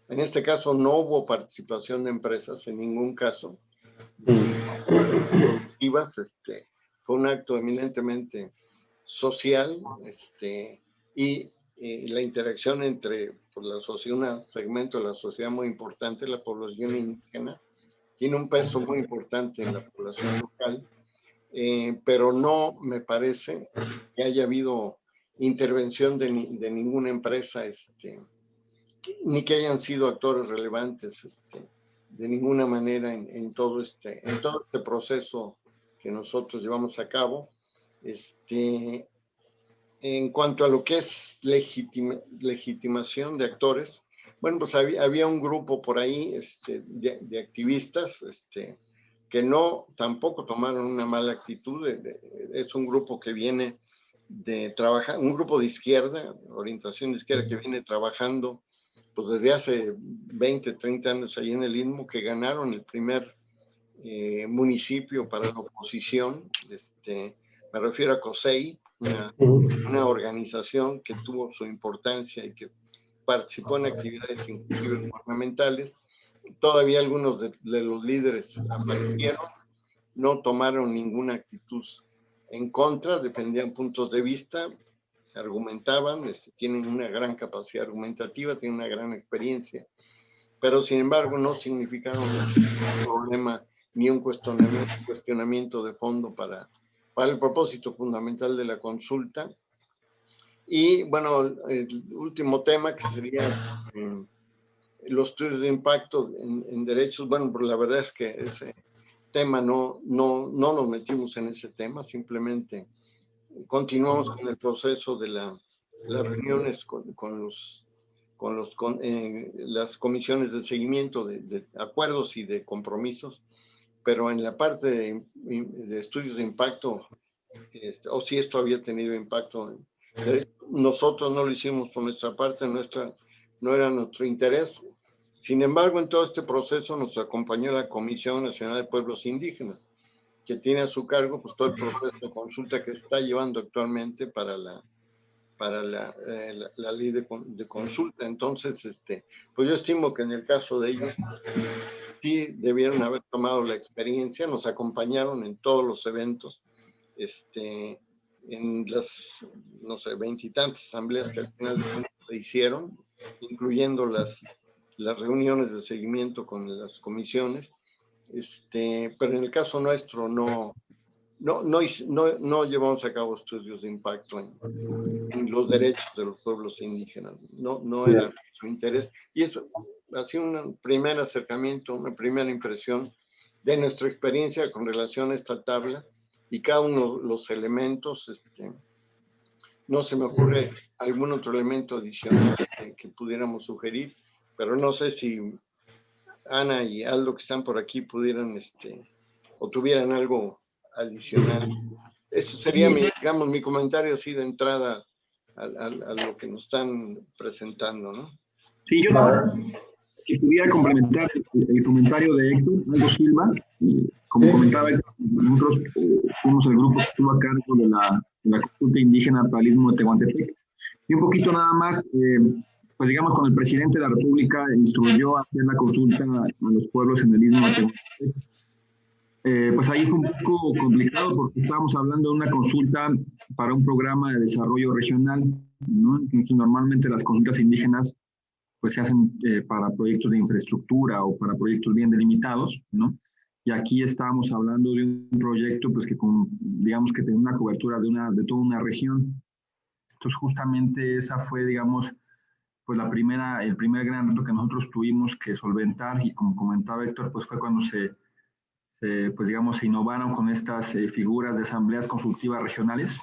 En este caso no hubo participación de empresas en ningún caso. Fue un acto eminentemente social, y la interacción entre pues, un segmento de la sociedad muy importante, la población indígena, tiene un peso muy importante en la población local, pero no me parece que haya habido intervención de ninguna empresa, ni que hayan sido actores relevantes de ninguna manera en todo este proceso que nosotros llevamos a cabo. En cuanto a lo que es legitimación de actores, bueno, pues había un grupo por ahí de activistas que tampoco tomaron una mala actitud. Es un grupo que viene de trabajar, un grupo de izquierda, orientación de izquierda, que viene trabajando pues desde hace 20, 30 años ahí en el Istmo, que ganaron el primer municipio para la oposición. Me refiero a COSEI, una organización que tuvo su importancia y que participó en actividades inclusive gubernamentales. Todavía algunos de los líderes aparecieron, no tomaron ninguna actitud en contra, defendían puntos de vista, argumentaban, tienen una gran capacidad argumentativa, tienen una gran experiencia, pero sin embargo no significaron un problema ni un cuestionamiento de fondo para el propósito fundamental de la consulta. Y bueno, el último tema que sería los estudios de impacto en derechos. Bueno, pues la verdad es que ese tema no nos metimos en ese tema, simplemente continuamos con el proceso de las reuniones con las comisiones de seguimiento de acuerdos y de compromisos, pero en la parte de estudios de impacto, o si esto había tenido impacto, nosotros no lo hicimos por nuestra parte, no era nuestro interés. Sin embargo, en todo este proceso nos acompañó la Comisión Nacional de Pueblos Indígenas, que tiene a su cargo pues, todo el proceso de consulta que está llevando actualmente para la ley de consulta. Entonces, pues yo estimo que en el caso de ellos, sí debieron haber tomado la experiencia, nos acompañaron en todos los eventos, en las, no sé, 20 y tantas asambleas que al final se hicieron, incluyendo las reuniones de seguimiento con las comisiones, pero en el caso nuestro no llevamos a cabo estudios de impacto en los derechos de los pueblos indígenas. No era su interés. Y eso ha sido un primer acercamiento, una primera impresión de nuestra experiencia con relación a esta tabla y cada uno de los elementos. No se me ocurre algún otro elemento adicional que pudiéramos sugerir, pero no sé si Ana y Aldo que están por aquí pudieran o tuvieran algo adicional. Eso sería mi comentario así de entrada a lo que nos están presentando, ¿no? Sí, yo nada más que pudiera complementar el comentario de Héctor Aldo Silva. Como comentaba Héctor, nosotros fuimos el grupo que estuvo a cargo de la consulta indígena para el Istmo de Tehuantepec. Y un poquito nada más, pues digamos, con el presidente de la República instruyó a hacer la consulta a los pueblos en el Istmo de Tehuantepec. Pues ahí fue un poco complicado porque estábamos hablando de una consulta para un programa de desarrollo regional, ¿no? Entonces, normalmente las consultas indígenas pues se hacen para proyectos de infraestructura o para proyectos bien delimitados, ¿no? Y aquí estábamos hablando de un proyecto pues que digamos que tiene una cobertura de toda una región. Entonces justamente esa fue, digamos, pues el primer gran reto que nosotros tuvimos que solventar, y como comentaba Héctor, pues fue cuando pues digamos, se innovaron con estas figuras de asambleas consultivas regionales,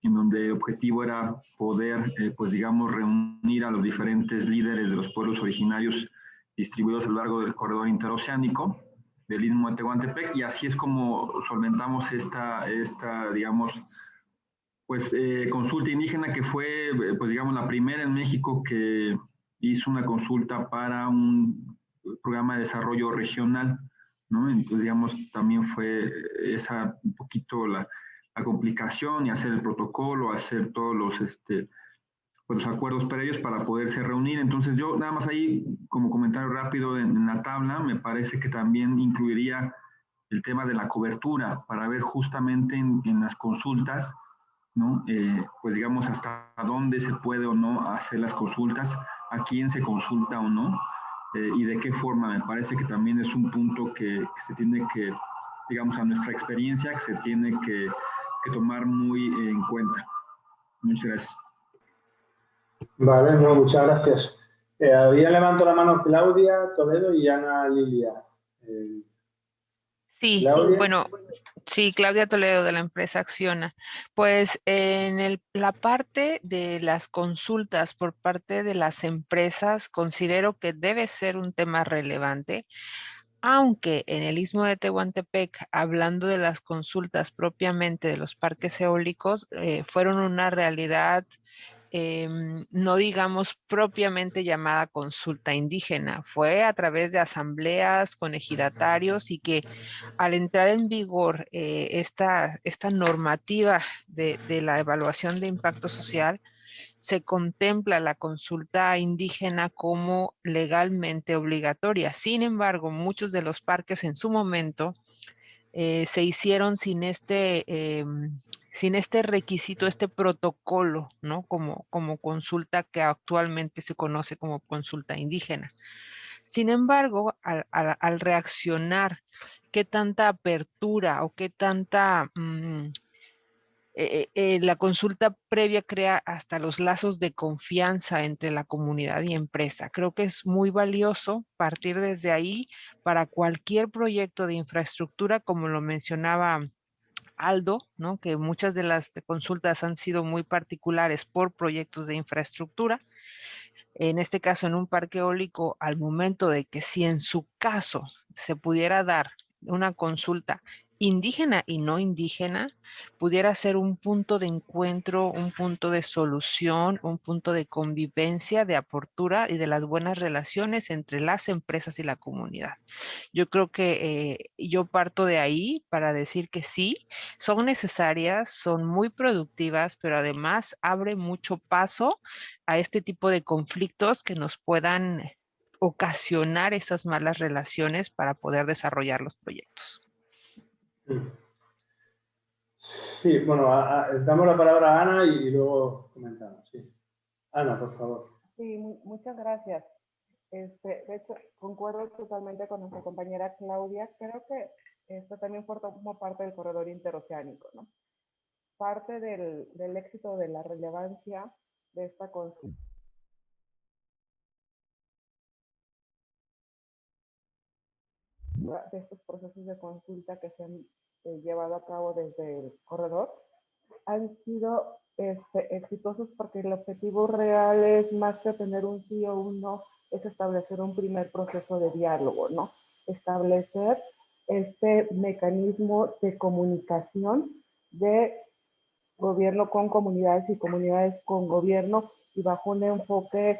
en donde el objetivo era poder, pues digamos, reunir a los diferentes líderes de los pueblos originarios distribuidos a lo largo del corredor interoceánico del Istmo de Tehuantepec, y así es como solventamos esta digamos, pues consulta indígena que fue, pues digamos, la primera en México que hizo una consulta para un programa de desarrollo regional, ¿no? Entonces, digamos, también fue esa un poquito la complicación y hacer el protocolo, hacer todos pues los acuerdos previos para poderse reunir. Entonces yo nada más ahí, como comentario rápido en la tabla, me parece que también incluiría el tema de la cobertura para ver justamente en las consultas, ¿no? Pues digamos hasta dónde se puede o no hacer las consultas, a quién se consulta o no, y de qué forma. Me parece que también es un punto que se tiene que, digamos, a nuestra experiencia, que se tiene que tomar muy en cuenta. Muchas gracias. Vale, no, muchas gracias. Había levantado la mano Claudia Toledo y Ana Lilia. Sí, Claudia. bueno, sí, Claudia Toledo de la empresa Acciona. Pues en la parte de las consultas por parte de las empresas, considero que debe ser un tema relevante, aunque en el Istmo de Tehuantepec, hablando de las consultas propiamente de los parques eólicos, fueron una realidad, no digamos propiamente llamada consulta indígena, fue a través de asambleas con ejidatarios, y que al entrar en vigor esta normativa de la evaluación de impacto social, se contempla la consulta indígena como legalmente obligatoria. Sin embargo, muchos de los parques en su momento se hicieron sin este requisito, este protocolo, ¿no? Como consulta que actualmente se conoce como consulta indígena. Sin embargo, al reaccionar, qué tanta apertura o qué tanta la consulta previa crea hasta los lazos de confianza entre la comunidad y empresa. Creo que es muy valioso partir desde ahí para cualquier proyecto de infraestructura, como lo mencionaba Aldo, ¿no? Que muchas de las consultas han sido muy particulares por proyectos de infraestructura. En este caso, en un parque eólico, al momento de que si en su caso se pudiera dar una consulta indígena y no indígena, pudiera ser un punto de encuentro, un punto de solución, un punto de convivencia, de apertura y de las buenas relaciones entre las empresas y la comunidad. Yo creo que yo parto de ahí para decir que sí, son necesarias, son muy productivas, pero además abre mucho paso a este tipo de conflictos que nos puedan ocasionar esas malas relaciones para poder desarrollar los proyectos. Sí, bueno, damos la palabra a Ana y luego comentamos. Sí. Ana, por favor. Sí, muchas gracias. De hecho, concuerdo totalmente con nuestra compañera Claudia. Creo que esto también forma parte del corredor interoceánico, ¿no? Parte del éxito, de la relevancia de esta consulta. De estos procesos de consulta que se han llevado a cabo desde el corredor han sido exitosos porque el objetivo real es más que tener un sí o un no, es establecer un primer proceso de diálogo, ¿no? Establecer este mecanismo de comunicación de gobierno con comunidades y comunidades con gobierno y bajo un enfoque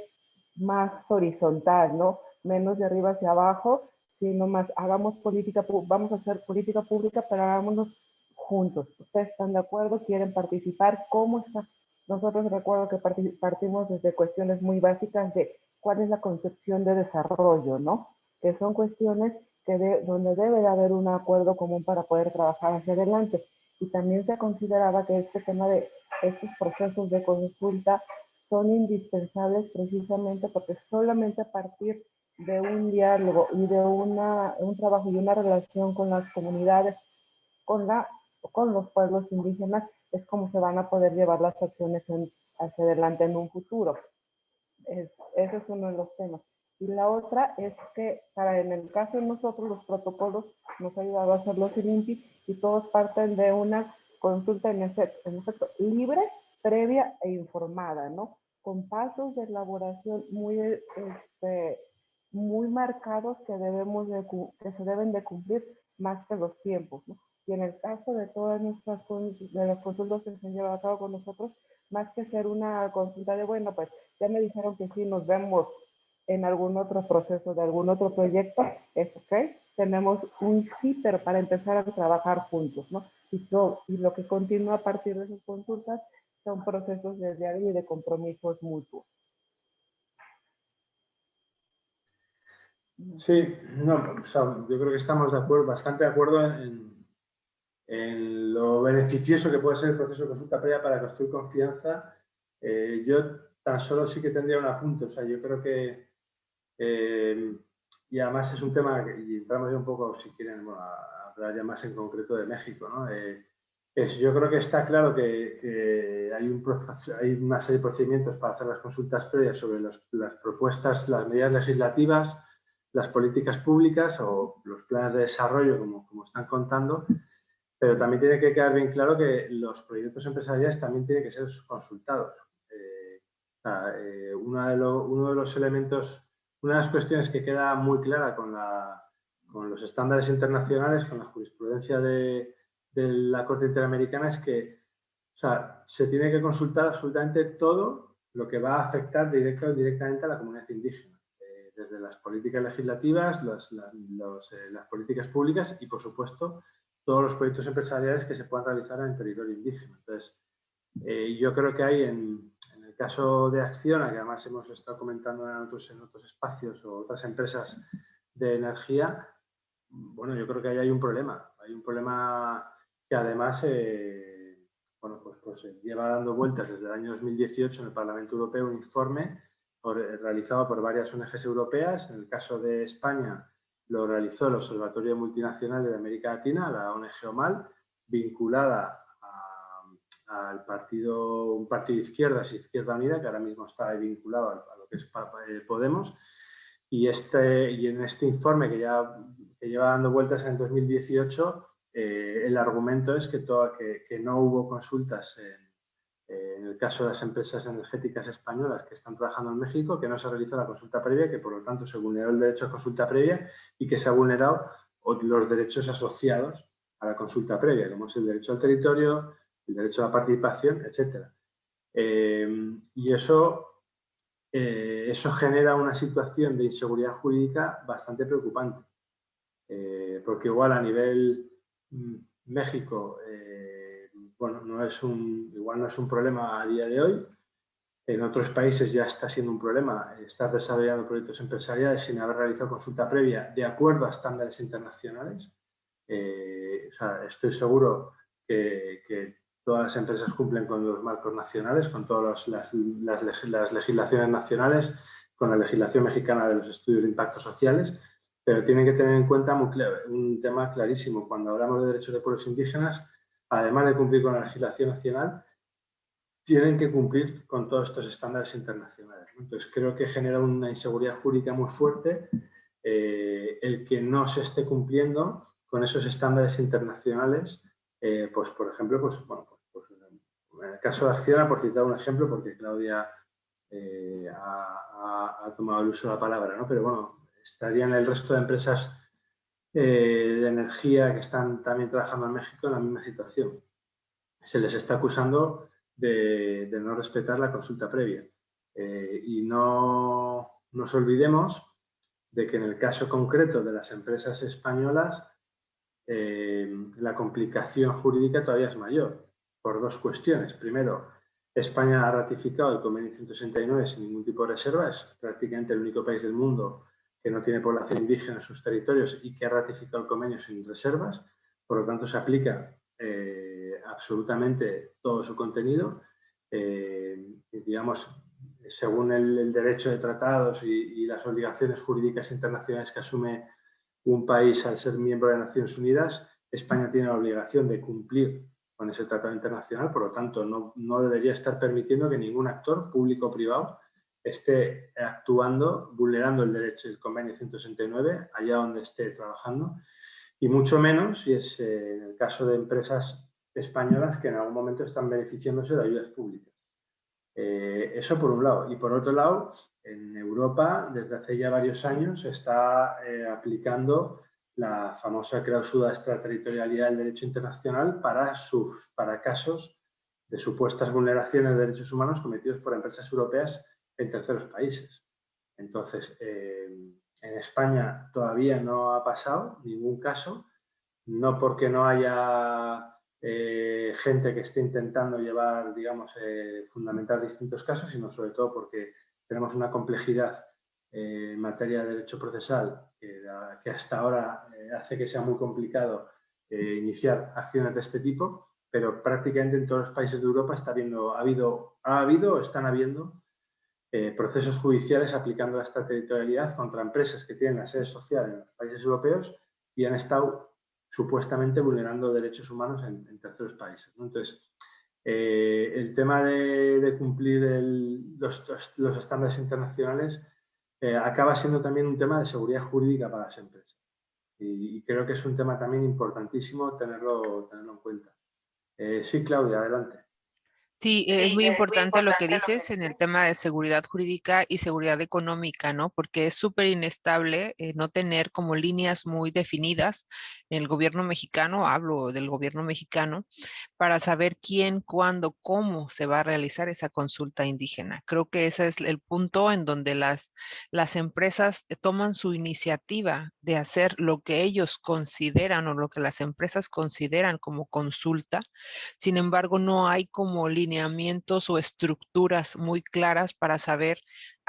más horizontal, ¿no? Menos de arriba hacia abajo, sino más hagamos política, vamos a hacer política pública, pero hagámonos juntos. ¿Ustedes están de acuerdo? ¿Quieren participar? ¿Cómo está? Nosotros recuerdo que partimos desde cuestiones muy básicas de cuál es la concepción de desarrollo, ¿no? Que son cuestiones donde debe de haber un acuerdo común para poder trabajar hacia adelante. Y también se consideraba que este tema de estos procesos de consulta son indispensables precisamente porque solamente a partir de un diálogo y de un trabajo y una relación con las comunidades, con los pueblos indígenas, es como se van a poder llevar las acciones hacia adelante en un futuro. Ese es uno de los temas. Y la otra es que en el caso de nosotros, los protocolos nos ha ayudado a hacerlos el INPI y todos parten de una consulta en efecto libre, previa e informada, ¿no? Con pasos de elaboración muy marcados que se deben de cumplir más que los tiempos, ¿no? Y en el caso de todas nuestras de las consultas que se han llevado a cabo con nosotros, más que ser una consulta de, bueno, pues ya me dijeron que sí, nos vemos en algún otro proceso de algún otro proyecto, es ok, tenemos un sí, pero para empezar a trabajar juntos, ¿no? Y lo que continúa a partir de esas consultas son procesos de diálogo y de compromisos mutuos. Sí, no, o sea, yo creo que estamos de acuerdo, bastante de acuerdo en lo beneficioso que puede ser el proceso de consulta previa para construir confianza. Yo tan solo sí que tendría un apunte, o sea, yo creo que, y además es un tema, y entramos ya un poco, si quieren, bueno, a hablar ya más en concreto de México, ¿no? Yo creo que está claro que hay una serie de procedimientos para hacer las consultas previas sobre las propuestas, las medidas legislativas, las políticas públicas o los planes de desarrollo, como están contando, pero también tiene que quedar bien claro que los proyectos empresariales también tienen que ser consultados. Uno de los elementos, una de las cuestiones que queda muy clara con los estándares internacionales, con la jurisprudencia de la Corte Interamericana es que, o sea, se tiene que consultar absolutamente todo lo que va a afectar directa o indirectamente a la comunidad indígena, desde las políticas legislativas, las políticas públicas y, por supuesto, todos los proyectos empresariales que se puedan realizar en el territorio indígena. Entonces, yo creo que hay en el caso de Acciona, que además hemos estado comentando en otros espacios o otras empresas de energía, bueno, yo creo que ahí hay un problema. Hay un problema que además bueno, pues lleva dando vueltas desde el año 2018 en el Parlamento Europeo un informe realizado por varias ONGs europeas. En el caso de España lo realizó el Observatorio Multinacional de América Latina, la ONG OMAL, vinculada al partido, un partido de izquierdas, Izquierda Unida, que ahora mismo está vinculado a lo que es Podemos. Y en este informe que lleva dando vueltas en 2018, el argumento es que no hubo consultas en el caso de las empresas energéticas españolas que están trabajando en México, que no se realizó la consulta previa, que por lo tanto se vulneró el derecho a consulta previa y que se ha vulnerado los derechos asociados a la consulta previa, como es el derecho al territorio, el derecho a la participación, etc. Y eso genera una situación de inseguridad jurídica bastante preocupante, porque igual a nivel México, bueno, igual no es un problema a día de hoy. En otros países ya está siendo un problema estar desarrollando proyectos empresariales sin haber realizado consulta previa de acuerdo a estándares internacionales. O sea, estoy seguro que todas las empresas cumplen con los marcos nacionales, con todas las legislaciones nacionales, con la legislación mexicana de los estudios de impactos sociales, pero tienen que tener en cuenta un tema clarísimo. Cuando hablamos de derechos de pueblos indígenas, además de cumplir con la legislación nacional, tienen que cumplir con todos estos estándares internacionales. Entonces, creo que genera una inseguridad jurídica muy fuerte el que no se esté cumpliendo con esos estándares internacionales. Pues, por ejemplo, en el caso de Acciona, por citar un ejemplo, porque Claudia ha tomado el uso de la palabra, ¿no? Pero bueno, estarían el resto de empresas de energía que están también trabajando en México en la misma situación. Se les está acusando de no respetar la consulta previa. Y no nos olvidemos de que en el caso concreto de las empresas españolas la complicación jurídica todavía es mayor, por dos cuestiones. Primero, España ha ratificado el convenio 169 sin ningún tipo de reserva, es prácticamente el único país del mundo que no tiene población indígena en sus territorios y que ha ratificado el convenio sin reservas, por lo tanto se aplica absolutamente todo su contenido, digamos, según el derecho de tratados y las obligaciones jurídicas internacionales que asume un país al ser miembro de Naciones Unidas. España tiene la obligación de cumplir con ese tratado internacional, por lo tanto no debería estar permitiendo que ningún actor, público o privado, esté actuando, vulnerando el derecho del convenio 169 allá donde esté trabajando, y mucho menos si es en el caso de empresas españolas que en algún momento están beneficiándose de ayudas públicas. Eso por un lado. Y por otro lado, en Europa, desde hace ya varios años, se está aplicando la famosa cláusula de extraterritorialidad del derecho internacional para casos de supuestas vulneraciones de derechos humanos cometidos por empresas europeas en terceros países. Entonces, en España todavía no ha pasado ningún caso, no porque no haya gente que esté intentando llevar, digamos, fundamentar distintos casos, sino sobre todo porque tenemos una complejidad en materia de derecho procesal que hasta ahora hace que sea muy complicado iniciar acciones de este tipo, pero prácticamente en todos los países de Europa ha habido o están habiendo procesos judiciales aplicando la extraterritorialidad contra empresas que tienen la sede social en los países europeos y han estado supuestamente vulnerando derechos humanos en terceros países, ¿no? Entonces, el tema de cumplir los estándares internacionales acaba siendo también un tema de seguridad jurídica para las empresas. Y creo que es un tema también importantísimo tenerlo en cuenta. Sí, Claudia, adelante. Sí, es muy importante lo que dices en el tema de seguridad jurídica y seguridad económica, ¿no? Porque es súper inestable no tener como líneas muy definidas en el gobierno mexicano, hablo del gobierno mexicano, para saber quién, cuándo, cómo se va a realizar esa consulta indígena. Creo que ese es el punto en donde las empresas toman su iniciativa de hacer lo que ellos consideran o lo que las empresas consideran como consulta. Sin embargo, no hay como lineamientos o estructuras muy claras para saber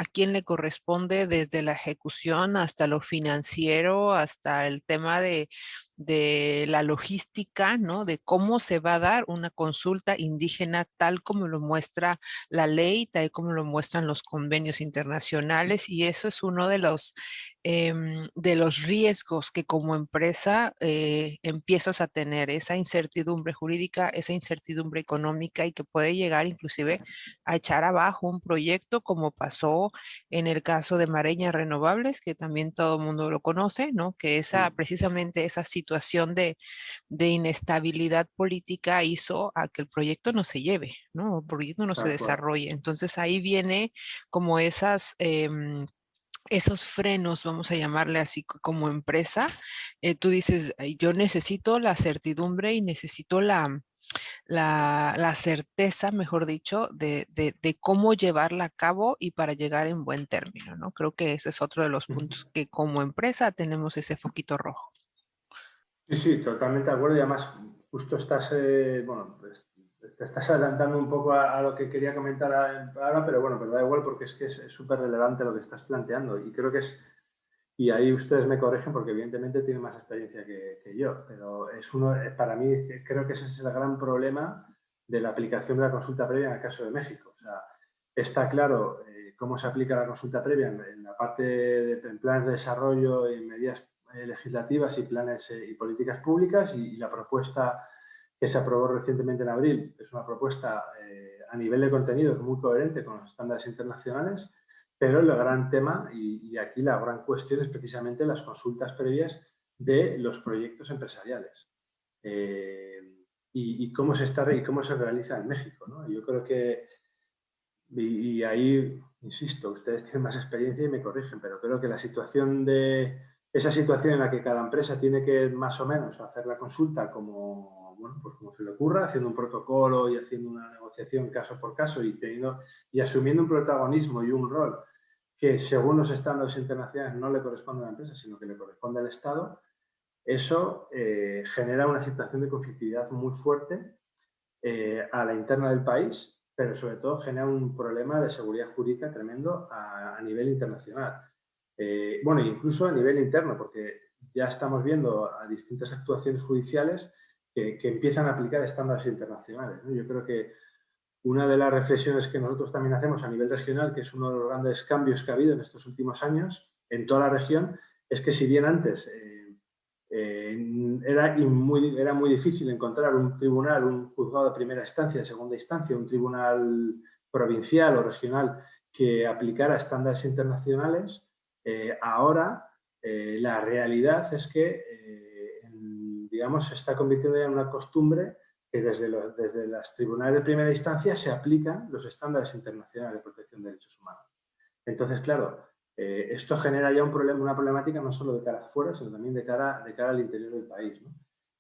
a quién le corresponde desde la ejecución hasta lo financiero, hasta el tema de la logística, ¿no? De cómo se va a dar una consulta indígena tal como lo muestra la ley, tal como lo muestran los convenios internacionales, y eso es uno de los riesgos que como empresa empiezas a tener, esa incertidumbre jurídica, esa incertidumbre económica, y que puede llegar inclusive a echar abajo un proyecto, como pasó en el caso de Mareña Renovables, que también todo el mundo lo conoce, ¿no? Que precisamente esa situación de inestabilidad política hizo a que el proyecto no se lleve, ¿no? El proyecto no se Tal cual. desarrolle. Entonces ahí viene como esos frenos, vamos a llamarle así como empresa. Tú dices, "Ay, yo necesito la certidumbre y necesito la certeza, mejor dicho, de cómo llevarla a cabo y para llegar en buen término, ¿no?" Creo que ese es otro de los puntos que como empresa tenemos ese foquito rojo. Sí, sí, totalmente de acuerdo, y además justo estás, bueno, pues, te estás adelantando un poco a lo que quería comentar ahora, pero bueno, pero da igual porque es que es súper relevante lo que estás planteando, y creo que es, y ahí ustedes me corrigen porque evidentemente tienen más experiencia que yo, pero es uno, para mí creo que ese es el gran problema de la aplicación de la consulta previa en el caso de México. O sea, está claro cómo se aplica la consulta previa en la parte de planes de desarrollo y medidas legislativas y planes y políticas públicas, y la propuesta que se aprobó recientemente en abril es una propuesta a nivel de contenido muy coherente con los estándares internacionales, pero el gran tema, y aquí la gran cuestión, es precisamente las consultas previas de los proyectos empresariales y cómo se realiza en México, ¿no? Yo creo que, y ahí, insisto, ustedes tienen más experiencia y me corrigen, pero creo que esa situación en la que cada empresa tiene que más o menos hacer la consulta como, bueno, pues como se le ocurra, haciendo un protocolo y haciendo una negociación caso por caso y asumiendo un protagonismo y un rol que según los estándares internacionales no le corresponde a la empresa, sino que le corresponde al Estado, eso genera una situación de conflictividad muy fuerte a la interna del país, pero sobre todo genera un problema de seguridad jurídica tremendo a nivel internacional. Bueno, incluso a nivel interno, porque ya estamos viendo a distintas actuaciones judiciales que empiezan a aplicar estándares internacionales, ¿no? Yo creo que una de las reflexiones que nosotros también hacemos a nivel regional, que es uno de los grandes cambios que ha habido en estos últimos años en toda la región, es que si bien antes era muy difícil encontrar un tribunal, un juzgado de primera instancia, de segunda instancia, un tribunal provincial o regional que aplicara estándares internacionales, ahora la realidad es que, digamos, se está convirtiendo ya en una costumbre que desde los tribunales de primera instancia se aplican los estándares internacionales de protección de derechos humanos. Entonces, claro, esto genera ya una problemática no solo de cara afuera, sino también de cara al interior del país, ¿no?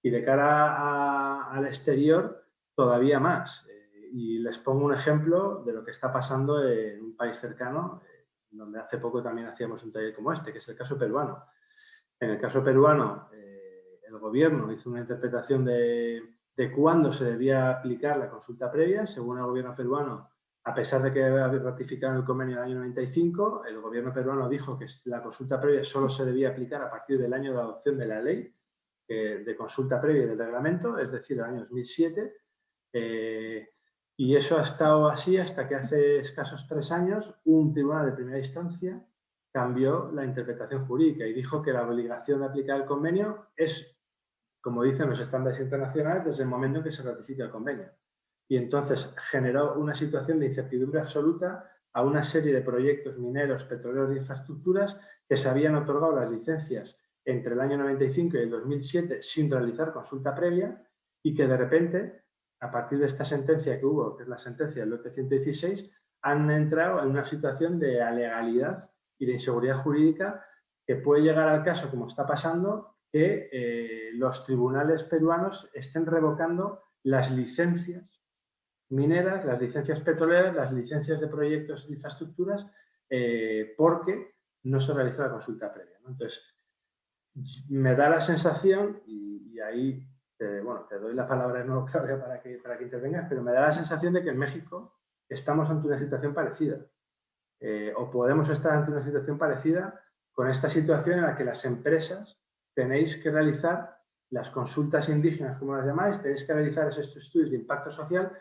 Y de cara al exterior, todavía más. Y les pongo un ejemplo de lo que está pasando en un país cercano, donde hace poco también hacíamos un taller como este, que es el caso peruano. En el caso peruano, el gobierno hizo una interpretación de cuándo se debía aplicar la consulta previa. Según el gobierno peruano, a pesar de que había ratificado el convenio en el año 95, el gobierno peruano dijo que la consulta previa solo se debía aplicar a partir del año de adopción de la ley de consulta previa y del reglamento, es decir, el año 2007. Y eso ha estado así hasta que hace escasos 3 años un tribunal de primera instancia cambió la interpretación jurídica y dijo que la obligación de aplicar el convenio es, como dicen los estándares internacionales, desde el momento en que se ratifica el convenio. Y entonces generó una situación de incertidumbre absoluta a una serie de proyectos mineros, petroleros de infraestructuras que se habían otorgado las licencias entre el año 95 y el 2007 sin realizar consulta previa, y que de repente, a partir de esta sentencia que hubo, que es la sentencia del lote 116, han entrado en una situación de alegalidad y de inseguridad jurídica que puede llegar al caso, como está pasando, que los tribunales peruanos estén revocando las licencias mineras, las licencias petroleras, las licencias de proyectos de infraestructuras, porque no se realizó la consulta previa, ¿no? Entonces, me da la sensación, y ahí bueno, te doy la palabra de nuevo, Claudia, para que intervengas, pero me da la sensación de que en México estamos ante una situación parecida. o podemos estar ante una situación parecida con esta situación en la que las empresas tenéis que realizar las consultas indígenas, como las llamáis, tenéis que realizar esos estudios de impacto social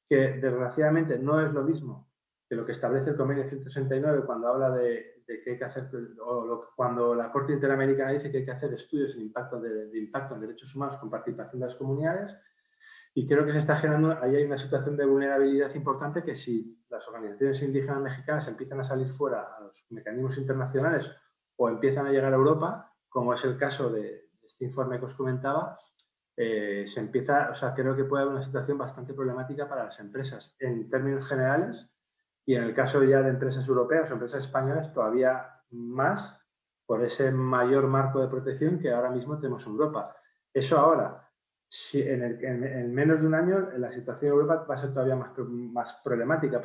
que desgraciadamente no es lo mismo que lo que establece el convenio 169 cuando habla de que hay que hacer, cuando la Corte Interamericana dice que hay que hacer estudios de impacto en derechos humanos con participación de las comunidades, y creo que se está generando, ahí hay una situación de vulnerabilidad importante que si las organizaciones indígenas mexicanas empiezan a salir fuera a los mecanismos internacionales o empiezan a llegar a Europa, como es el caso de este informe que os comentaba, se empieza, o sea, creo que puede haber una situación bastante problemática para las empresas en términos generales, y en el caso ya de empresas europeas o empresas españolas todavía más por ese mayor marco de protección que ahora mismo tenemos en Europa. Eso ahora, si en menos de un año la situación en Europa va a ser todavía más problemática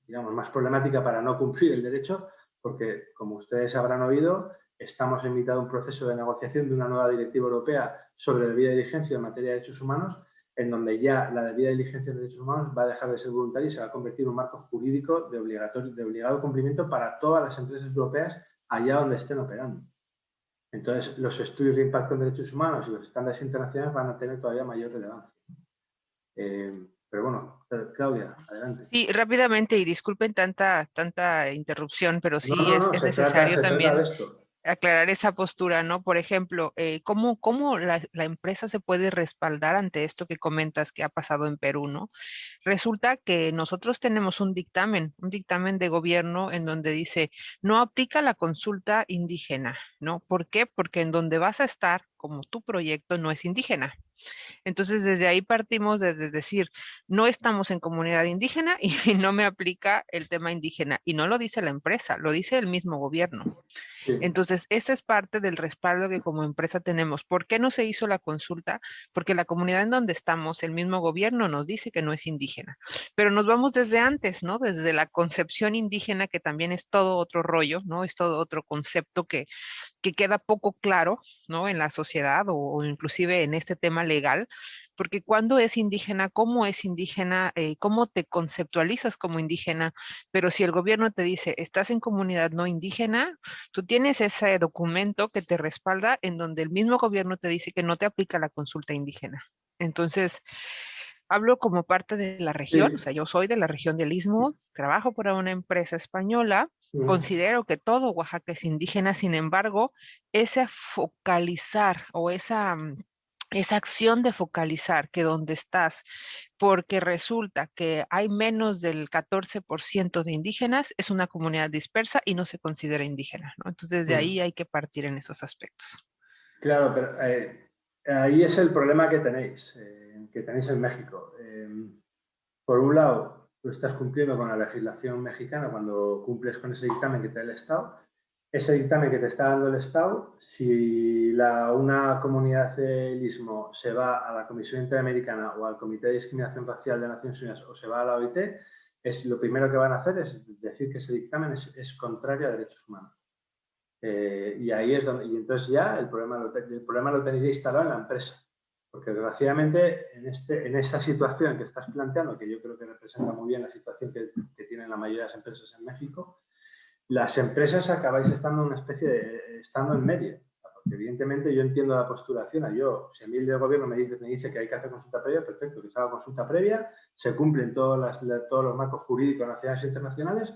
digamos, más problemática para no cumplir el derecho, porque como ustedes habrán oído, estamos en mitad de un proceso de negociación de una nueva directiva europea sobre debida diligencia en materia de derechos humanos, en donde ya la debida diligencia de derechos humanos va a dejar de ser voluntaria y se va a convertir en un marco jurídico de obligado cumplimiento para todas las empresas europeas allá donde estén operando. Entonces, los estudios de impacto en derechos humanos y los estándares internacionales van a tener todavía mayor relevancia. Pero bueno, Claudia, adelante. Sí, rápidamente, y disculpen tanta interrupción, pero sí es necesario se también trata de esto. aclarar esa postura, ¿no? Por ejemplo, ¿cómo la empresa se puede respaldar ante esto que comentas que ha pasado en Perú, ¿no? Resulta que nosotros tenemos un dictamen de gobierno en donde dice, no aplica la consulta indígena, ¿no? ¿Por qué? Porque en donde vas a estar, como tu proyecto, no es indígena. Entonces, desde ahí partimos desde decir, no estamos en comunidad indígena y no me aplica el tema indígena. Y no lo dice la empresa, lo dice el mismo gobierno. Sí. Entonces, esta es parte del respaldo que como empresa tenemos. ¿Por qué no se hizo la consulta? Porque la comunidad en donde estamos, el mismo gobierno nos dice que no es indígena. Pero nos vamos desde antes, ¿no? Desde la concepción indígena, que también es todo otro rollo, ¿no? Es todo otro concepto que queda poco claro, ¿no? En la sociedad o inclusive en este tema legal, porque cuando es indígena, cómo te conceptualizas como indígena, pero si el gobierno te dice, estás en comunidad no indígena, tú tienes ese documento que te respalda en donde el mismo gobierno te dice que no te aplica la consulta indígena. Entonces, hablo como parte de la región, Sí. o sea, yo soy de la región del Istmo, trabajo para una empresa española, considero que todo Oaxaca es indígena, sin embargo, ese focalizar o esa acción de focalizar que donde estás, porque resulta que hay menos del 14% de indígenas, es una comunidad dispersa y no se considera indígena, ¿no? Entonces, de ahí hay que partir en esos aspectos. Claro, pero ahí es el problema que tenéis en México. Por un lado, tú estás cumpliendo con la legislación mexicana cuando cumples con ese dictamen que te da el Estado. Ese dictamen que te está dando el Estado, si una comunidad del Istmo se va a la Comisión Interamericana o al Comité de Discriminación Racial de Naciones Unidas o se va a la OIT, lo primero que van a hacer es decir que ese dictamen es contrario a derechos humanos. Y ahí es donde, y entonces ya el problema lo tenéis ya instalado en la empresa. Porque desgraciadamente en esa situación que estás planteando, que yo creo que representa muy bien la situación que tienen la mayoría de las empresas en México, las empresas acabáis estando estando en medio. Porque evidentemente yo entiendo la postulación. Si a mí el gobierno me dice que hay que hacer consulta previa, perfecto, que se haga consulta previa, se cumplen todos los marcos jurídicos nacionales e internacionales,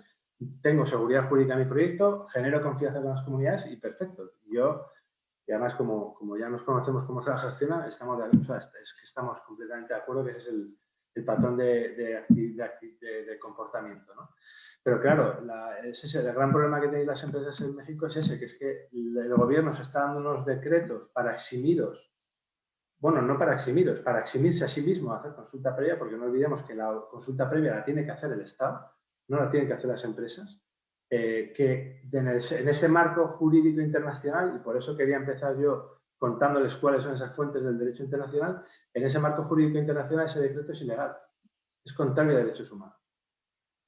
tengo seguridad jurídica en mi proyecto, genero confianza con las comunidades y perfecto. Y además, como ya nos conocemos cómo se gestiona, estamos completamente de acuerdo que ese es el patrón de comportamiento, ¿no? Pero claro, el gran problema que tenéis las empresas en México es ese, que es que el gobierno se está dando unos decretos para eximiros, bueno, no para eximiros, para eximirse a sí mismo a hacer consulta previa, porque no olvidemos que la consulta previa la tiene que hacer el Estado, no la tienen que hacer las empresas. Que en ese marco jurídico internacional, y por eso quería empezar yo contándoles cuáles son esas fuentes del derecho internacional, en ese marco jurídico internacional ese decreto es ilegal, es contrario a derechos humanos.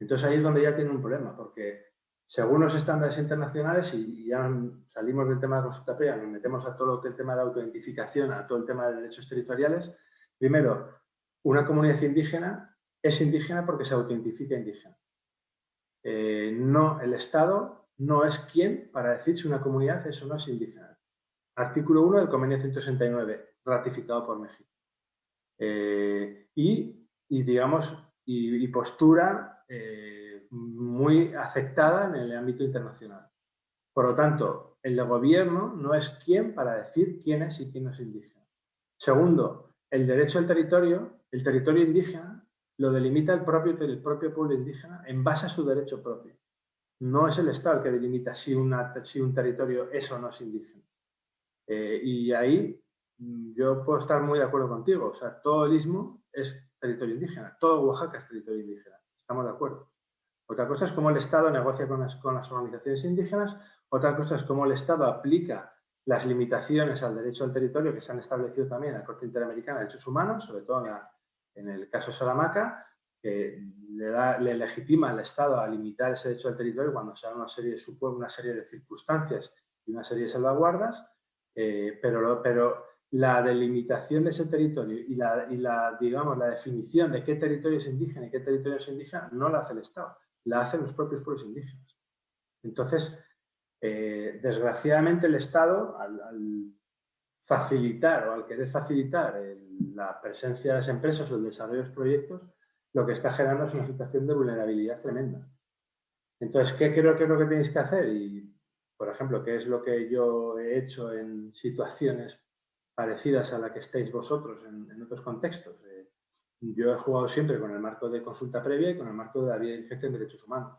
Entonces ahí es donde ya tiene un problema, porque según los estándares internacionales, y ya salimos del tema de consulta previa, nos metemos a todo lo que es el tema de autoidentificación, a todo el tema de derechos territoriales. Primero, una comunidad indígena es indígena porque se autoidentifica indígena. el Estado no es quien para decir si una comunidad es o no es indígena. Artículo 1 del Convenio 169, ratificado por México. Y postura muy aceptada en el ámbito internacional. Por lo tanto, el gobierno no es quien para decir quién es y quién no es indígena. Segundo, el derecho al territorio, el territorio indígena, lo delimita el propio pueblo indígena en base a su derecho propio. No es el Estado el que delimita si un territorio es o no es indígena. Y ahí yo puedo estar muy de acuerdo contigo. O sea, todo el istmo es territorio indígena, todo Oaxaca es territorio indígena. Estamos de acuerdo. Otra cosa es cómo el Estado negocia con las organizaciones indígenas, otra cosa es cómo el Estado aplica las limitaciones al derecho al territorio que se han establecido también en la Corte Interamericana de Derechos Humanos, sobre todo en el caso Salamanca, que le legitima al Estado a limitar ese derecho al territorio cuando se da una serie de circunstancias y una serie de salvaguardas, pero la delimitación de ese territorio y la definición de qué territorio es indígena y qué territorio es indígena no la hace el Estado, la hacen los propios pueblos indígenas. Entonces, desgraciadamente el Estado, al facilitar o al querer facilitar la presencia de las empresas o el desarrollo de los proyectos, lo que está generando es una situación de vulnerabilidad tremenda. Entonces, ¿qué creo que es lo que tenéis que hacer? Y, por ejemplo, ¿qué es lo que yo he hecho en situaciones parecidas a la que estáis vosotros en otros contextos? Yo he jugado siempre con el marco de consulta previa y con el marco de la vía de diligencia en derechos humanos.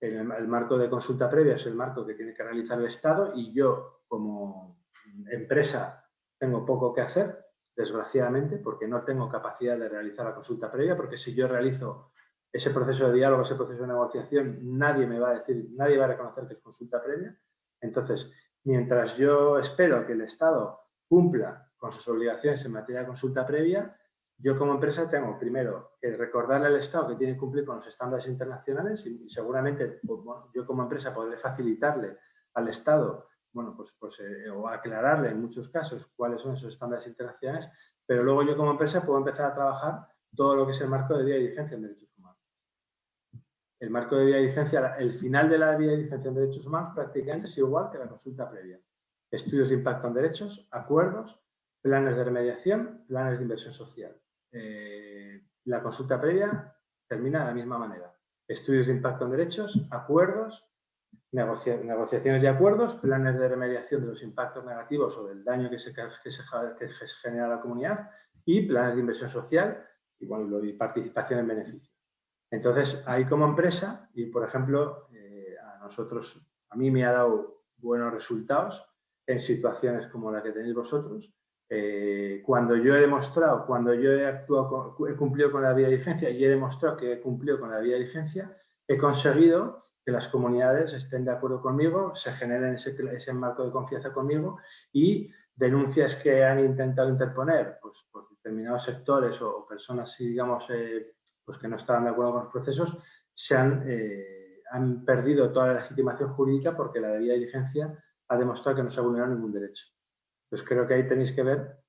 El marco de consulta previa es el marco que tiene que realizar el Estado y yo, como empresa, tengo poco que hacer, desgraciadamente, porque no tengo capacidad de realizar la consulta previa, porque si yo realizo ese proceso de diálogo, ese proceso de negociación, nadie va a reconocer que es consulta previa. Entonces, mientras yo espero que el Estado cumpla con sus obligaciones en materia de consulta previa, yo como empresa tengo primero que recordarle al Estado que tiene que cumplir con los estándares internacionales y seguramente yo como empresa podré facilitarle al Estado, o aclararle en muchos casos cuáles son esos estándares internacionales, pero luego yo como empresa puedo empezar a trabajar todo lo que es el marco de vía de diligencia en derechos humanos. El marco de vía de diligencia, el final de la vía de diligencia en derechos humanos prácticamente es igual que la consulta previa. Estudios de impacto en derechos, acuerdos, planes de remediación, planes de inversión social. La consulta previa termina de la misma manera. Estudios de impacto en derechos, acuerdos, negociaciones de acuerdos, planes de remediación de los impactos negativos o del daño que se genera a la comunidad y planes de inversión social y participación en beneficios. Entonces, ahí como empresa, y por ejemplo, a mí me ha dado buenos resultados en situaciones como la que tenéis vosotros. Cuando yo he cumplido con la vía de diligencia y he demostrado que he cumplido con la vía de diligencia, he conseguido que las comunidades estén de acuerdo conmigo, se generen ese marco de confianza conmigo y denuncias que han intentado interponer pues, por determinados sectores o personas, digamos, pues que no estaban de acuerdo con los procesos, han perdido toda la legitimación jurídica porque la vía de diligencia ha demostrado que no se ha vulnerado ningún derecho. Pues creo que ahí tenéis que ver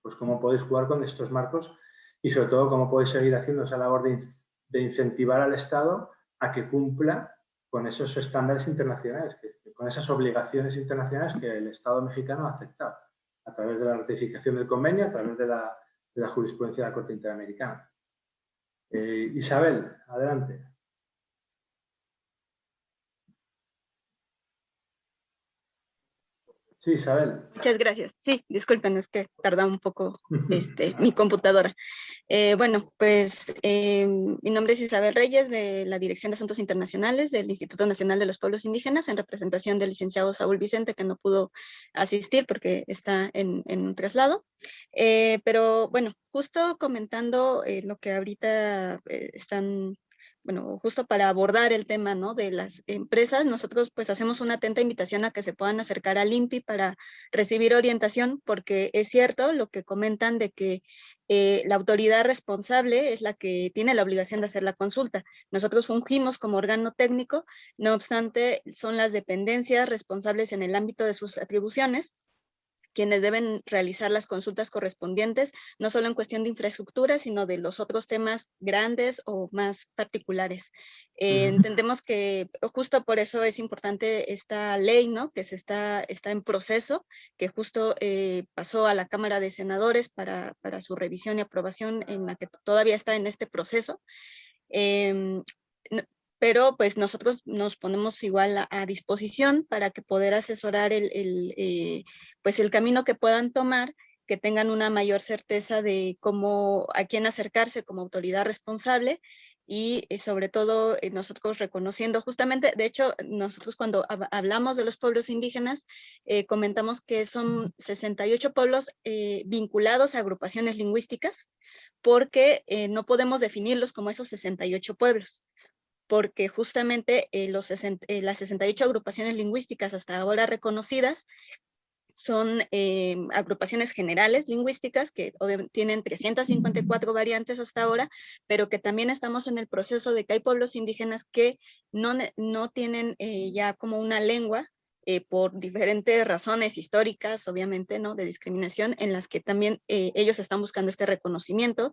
pues, cómo podéis jugar con estos marcos y sobre todo cómo podéis seguir haciendo esa labor de incentivar al Estado a que cumpla con esos estándares internacionales, con esas obligaciones internacionales que el Estado mexicano ha aceptado a través de la ratificación del convenio, a través de la jurisprudencia de la Corte Interamericana. Isabel, adelante. Sí, Isabel. Muchas gracias. Sí, disculpen, es que tarda un poco mi computadora. Bueno, pues mi nombre es Isabel Reyes, de la Dirección de Asuntos Internacionales del Instituto Nacional de los Pueblos Indígenas, en representación del licenciado Saúl Vicente, que no pudo asistir porque está en un traslado. Pero bueno, justo comentando lo que ahorita están... Bueno, justo para abordar el tema, ¿no?, de las empresas, nosotros pues hacemos una atenta invitación a que se puedan acercar al INPI para recibir orientación, porque es cierto lo que comentan de que la autoridad responsable es la que tiene la obligación de hacer la consulta. Nosotros fungimos como órgano técnico, no obstante, son las dependencias responsables en el ámbito de sus atribuciones quienes deben realizar las consultas correspondientes, no solo en cuestión de infraestructura, sino de los otros temas grandes o más particulares. Entendemos que justo por eso es importante esta ley, ¿no? Que está en proceso, que justo pasó a la Cámara de Senadores para su revisión y aprobación, en la que todavía está en este proceso. Pero pues nosotros nos ponemos igual a disposición para que poder asesorar pues el camino que puedan tomar, que tengan una mayor certeza de a quién acercarse como autoridad responsable y sobre todo nosotros reconociendo justamente, de hecho, nosotros cuando hablamos de los pueblos indígenas, comentamos que son 68 pueblos vinculados a agrupaciones lingüísticas, porque no podemos definirlos como esos 68 pueblos, porque justamente las 68 agrupaciones lingüísticas hasta ahora reconocidas son agrupaciones generales lingüísticas que tienen 354 variantes hasta ahora, pero que también estamos en el proceso de que hay pueblos indígenas que no tienen ya como una lengua por diferentes razones históricas, obviamente, ¿no? De discriminación, en las que también ellos están buscando este reconocimiento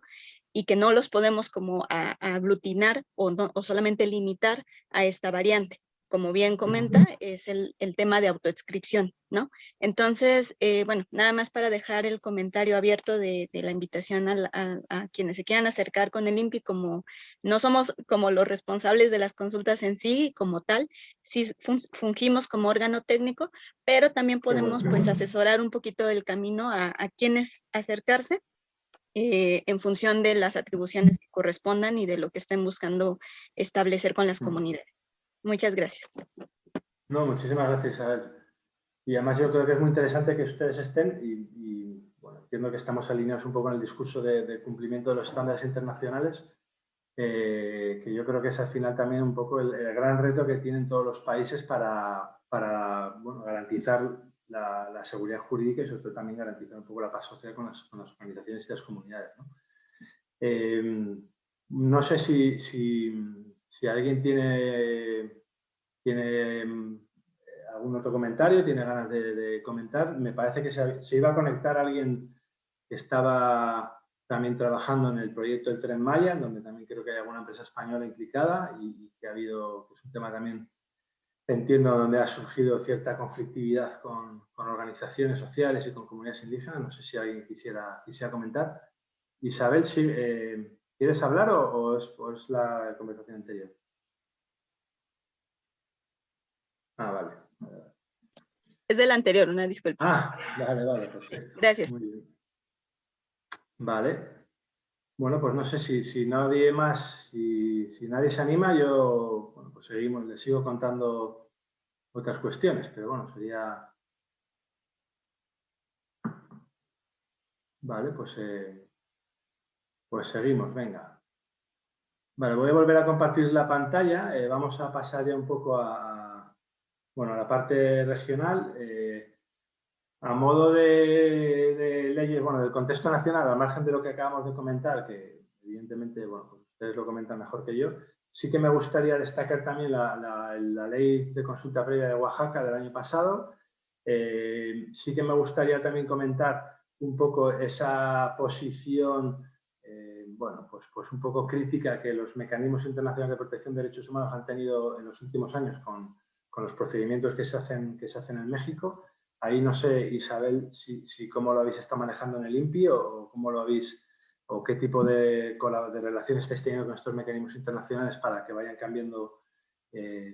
y que no los podemos como aglutinar o solamente limitar a esta variante. Como bien comenta, es el tema de autoadscripción, ¿no? Entonces, bueno, nada más para dejar el comentario abierto de la invitación a quienes se quieran acercar con el INPI, como no somos como los responsables de las consultas en sí, como tal, sí fungimos como órgano técnico, pero también podemos pues asesorar un poquito del camino a quienes acercarse en función de las atribuciones que correspondan y de lo que estén buscando establecer con las comunidades. Muchas gracias. No, muchísimas gracias, Isabel. Y además yo creo que es muy interesante que ustedes estén y bueno, entiendo que estamos alineados un poco en el discurso de cumplimiento de los estándares internacionales, que yo creo que es al final también un poco el gran reto que tienen todos los países para bueno, garantizar la seguridad jurídica y sobre todo también garantizar un poco la paz social con las organizaciones y las comunidades, ¿no? No sé si alguien tiene algún otro comentario, tiene ganas de comentar. Me parece que se iba a conectar alguien que estaba también trabajando en el proyecto del Tren Maya, donde también creo que hay alguna empresa española implicada y que ha habido pues, un tema también, entiendo, donde ha surgido cierta conflictividad con organizaciones sociales y con comunidades indígenas. No sé si alguien quisiera comentar. Isabel, ¿sí, ¿quieres hablar o es la conversación anterior? Ah, vale. Es del anterior, una disculpa. Ah, vale, perfecto. Gracias. Muy bien. Vale. Bueno, pues no sé si nadie más, si nadie se anima, yo, bueno, pues seguimos, les sigo contando otras cuestiones, pero bueno, sería... Vale, pues seguimos, venga. Vale, voy a volver a compartir la pantalla. Vamos a pasar ya un poco bueno, a la parte regional. A modo de leyes, bueno, del contexto nacional, al margen de lo que acabamos de comentar, que evidentemente, bueno, pues ustedes lo comentan mejor que yo, sí que me gustaría destacar también la ley de consulta previa de Oaxaca del año pasado. Sí que me gustaría también comentar un poco esa posición, bueno, pues un poco crítica que los mecanismos internacionales de protección de derechos humanos han tenido en los últimos años con los procedimientos que se hacen en México. Ahí no sé, Isabel, si cómo lo habéis estado manejando en el INPI o cómo lo habéis, o qué tipo de relaciones estáis teniendo con estos mecanismos internacionales para que vayan cambiando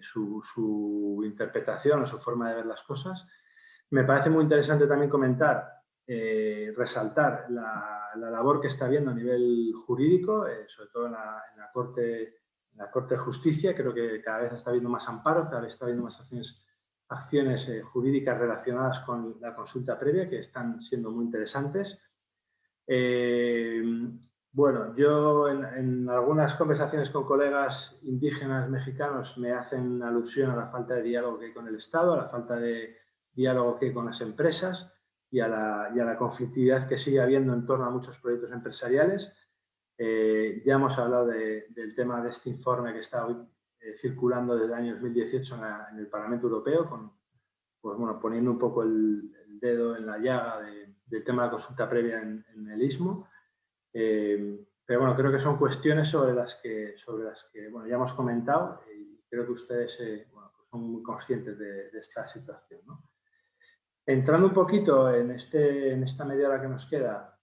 su interpretación o su forma de ver las cosas. Me parece muy interesante también comentar, resaltar la labor que está habiendo a nivel jurídico, sobre todo en la Corte de Justicia. Creo que cada vez está habiendo más amparos, cada vez está habiendo más acciones jurídicas relacionadas con la consulta previa que están siendo muy interesantes. Bueno, yo en algunas conversaciones con colegas indígenas mexicanos me hacen alusión a la falta de diálogo que hay con el Estado, a la falta de diálogo que hay con las empresas y a la conflictividad que sigue habiendo en torno a muchos proyectos empresariales. Ya hemos hablado del tema de este informe que está hoy circulando desde el año 2018 en el Parlamento Europeo, pues, bueno, poniendo un poco el dedo en la llaga del tema de la consulta previa en el Istmo. Pero bueno, creo que son cuestiones sobre las que bueno, ya hemos comentado y creo que ustedes bueno, pues son muy conscientes de esta situación, ¿no? Entrando un poquito en esta media hora que nos queda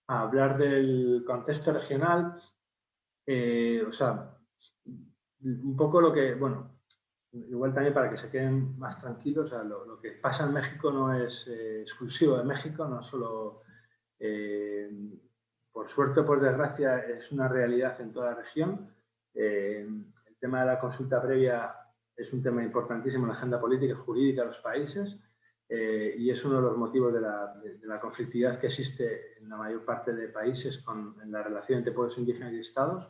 a hablar del contexto regional, o sea, un poco lo que, bueno, igual también para que se queden más tranquilos, o sea, lo que pasa en México no es exclusivo de México, no solo, por suerte o por desgracia, es una realidad en toda la región. El tema de la consulta previa es un tema importantísimo en la agenda política y jurídica de los países y es uno de los motivos de la conflictividad que existe en la mayor parte de países en la relación entre pueblos indígenas y estados.